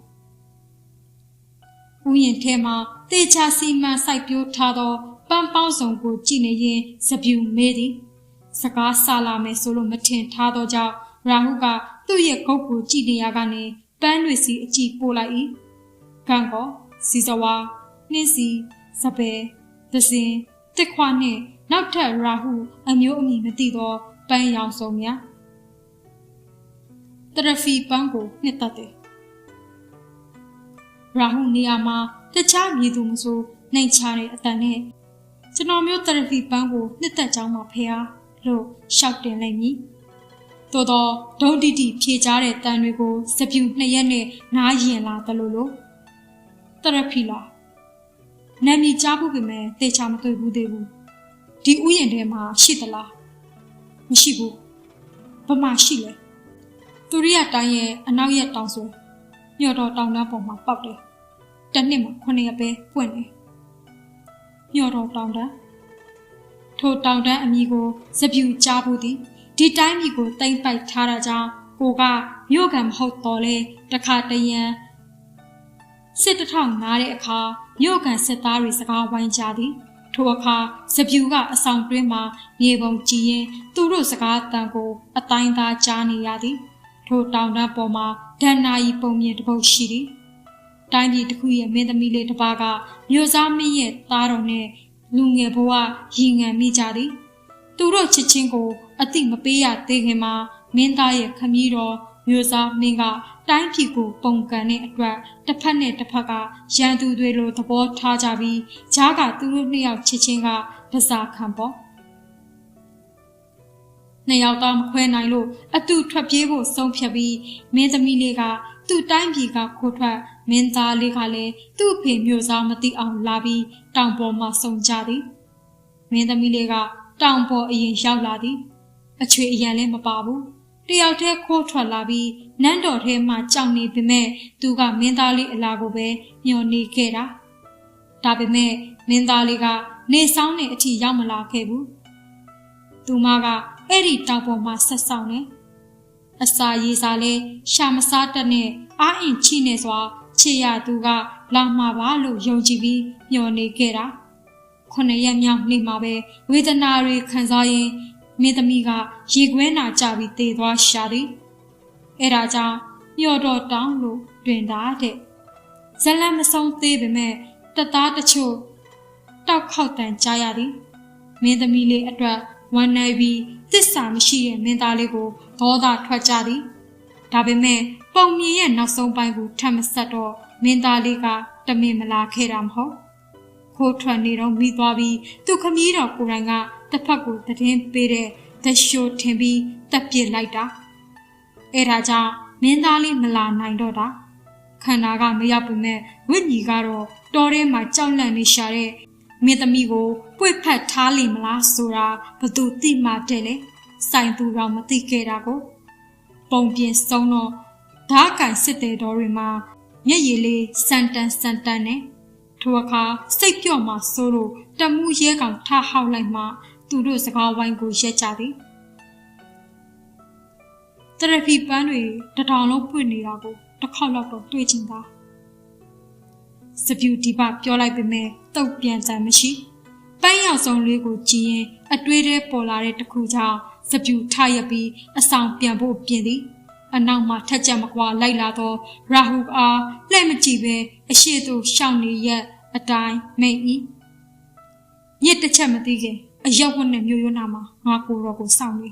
ဥယျာဉ်ထဲမှာတေချာစီမံစိုက်ပျိုးထားသောပန်းပေါင်းစုံကိုကြည့်နေရင်စပြူမေးသည်စကားဆလာမယ်ဆိုလို့မထင်ထားသောကြောင့်ရာဟုကသူ့ရဲ့ဂုတ်ကိုကြည့်နေရကနေပန်းတွေစီအကြည့်ပို့လိုက်၏ကံကောစီစဝါနှင်းစီစပယ်သစင်တစ်ခွနှင့်နောက်ထပ်ရာဟုအမျိုးအမည်မသိသောပန်းရောင်စုံများတရဖီပန်းကိုနှစ်သက်တယ်ရာဟုနေရာမှာတခြားမည်သူမဆိုနှိမ်ချတဲ့အတန်နဲ့ကျွန်တော်မျိုးတရဖီပန်းကိုနှစ်သက်ကြောင်းမှာဖေဟာလို့ရှောက်တင်လိုက်မည်သို့တော့ဒုံတီတီဖြေချတဲ့တန်တွေကိုစပြူ2ရက်နဲ့နားရင်လာတယ်လို့တရဖီလားနာမည်ကြားဖို့ပဲမဲ့တေချာမတွေ့ဘူးသေးဘူးဒီဥယျာဉ်ထဲမှာရှိသလားမရှိဘူးဘာမှရှိလဲသူရိယတိုင်းရဲ့အနောက်ရက်တောင်ဆိုညော်တော်တောင်တန်းပေါ်မှာပေါက်တယ်တစ်နှစ်မှာ9ရက်ပဲပွင့်တယ်ညော်တော်တောင်တန်းထိုတောင်တန်းအမည်ကိုစပြူကြားဖို့သည်ဒီတိုင်းပြည်ကိုတိမ့်ပိုက်ထားတာကြောင့်ကိုကမြို့ကံမဟုတ်တော့လေတခါတရံစစ်တထောင်နားတဲ့အခါမြို့ကံစစ်သားတွေစကားဝိုင်းကြသည်ထိုအခါစပြူကအဆောင်တွင်းမှာမြေပုံကြည်ရင်သူတို့စကားတန်ကိုအတိုင်းသားကြားနေရသည်ထိုတောင်တန်းပေါ်မှာဒဏ္ဍာရီပုံမြင်တစ်ပုဒ်ရှိသည်တိုင်းပြည်တစ်ခုရဲ့မင်းသမီးလေးတစ်ပါးကမြို့စားမင်းရဲ့သားတော်နဲ့လူငယ်ဘဝရင်ငံမိကြသည်သူတို့ချစ်ချင်းကိုအတိမပေးရသေးခင်မှာမင်းသားရဲ့ခမည်းတော်မြို့စားမင်းကတိုင်းပြည်ကိုပုံကန်တဲ့အတွက်တစ်ဖက်နဲ့တစ်ဖက်ကရန်သူတွေလိုသဘောထားကြပြီးဂျားကသူတို့နှစ်ယောက်ချစ်ချင်းကဒစားခံပေါ့နှစ်ယောက်သားမခွဲနိုင်လို့အတူထွက်ပြေးဖို့ဆုံးဖြတ်ပြီးမင်းသမီးလေးကသူ့တိုင်းပြည်ကခိုးထွက်မင်းသားလေးကလည်းသူ့ဖေမျိုးစားမသိအောင်လာပြီးတောင်ပေါ်မှာဆုံကြသည်မင်းသမီးလေးကတောင်ပေါ်အရင်ရောက်လာသည်အချွေအရန်လည်းမပါဘူးတယောက်တည်းခိုးထွက်လာပြီးနန်းတော်ထဲမှာကြောက်နေပေမဲ့သူကမင်းသားလေးအလာကိုပဲမျှော်နေခဲ့တာဒါပေမဲ့မင်းသားလေးကနေဆောင်နေအထိရောက်မလာခဲ့ဘူးသူမကအဲ့ဒီတောင်ပေါ်မှာဆက်ဆောင်နေအစာရေးစားလဲရှာမစားတတ်နဲ့အာအင်ချိနေစွာချေရသူကလာမှာပါလို့ယုံကြည်ပြီးမျှော်နေခဲ့တာ9ရက်မြောက်နေ့မှာပဲဝေဒနာတွေခံစားရင်းမင်းသမီးကရေခွဲနာကြပြီးတေသွားရှာသည်အဲ့ဒါကြောင့်မျော်တော်တောင်းလို့တွင်တာတဲ့ဇလန်မဆုံးသေးပေမဲ့တသားတချို့တောက်ခေါက်တန်ကြားရသည်မင်းသမီးလေးအတွက်ဝမ်းနိုင်ပြီးသစ္စာမရှိတဲ့မင်းသားလေးကိုဒေါသထွက်ကြသည်ဒါပေမဲ့ပုံမြင်ရဲ့နောက်ဆုံးပိုင်းကိုထပ်မဆက်တော့မင်းသားလေးကတမင်မလာခဲ့တာမဟုတ်ခိုးထွက်နေတော့မိသွားပြီးသူခမည်းတော်ကိုယ်တိုင်ကတစ်ဖက်ကိုသတင်းပေးတဲ့သရှိုးထင်ပြီးတက်ပစ်လိုက်တာအဲ့ဒါကြောင့်မင်းသားလေးမလာနိုင်တော့တာခန္ဓာကမရောက်ပေမဲ့ဝိညာဉ်ကတော့တော်ထဲမှာကြောက်လန့်နေရှာတဲ့မင်းသမီးကိုပွေ့ဖက်ထားလိမ့်မလားဆိုတာဘသူသိမှတဲ့လေဆိုင်သူတော့မသိခဲ့တာကိုပုံပြင်ဆုံးတော့ဓာကန်စစ်တဲ့တော်တွေမှာမျက်ရည်လေးစန်တန်နဲ့ထိုအခါစိတ်ပြော့မှစိုးလို့တမှုရဲကောင်ထဟောက်လိုက်မှသူတို့စကားဝိုင်းကိုရက်ကြသည်တရဖီပန်းတွေတထောင်လုံးပွင့်နေတာကိုတစ်ခေါက်လောက်တော့တွေ့ချင်တာစပြူဒီပပြောလိုက်ပေမဲ့တုတ်ပြန်စံမရှိပန်းရောက်ဆုံးလေးကိုကြည့်ရင်အတွေးထဲပေါ်လာတဲ့တစ်ခုကြောင့်စပြူထရက်ပြီးအဆောင်ပြန်ဖို့ပြင်သည် အနောက်မှထက်ကြမကွာလိုက်လာသောရာဟုအားလှဲ့မကြည့်ပဲအရှိသို့ရှောင်နေရက်အတိုင်းမိတ်၏ညစ်တစ်ချက်မသိခင်အရောက်ဝတ်နဲ့မျိုးရိုးနာမှာငါကိုယ်တော်ကိုစောင့်နေ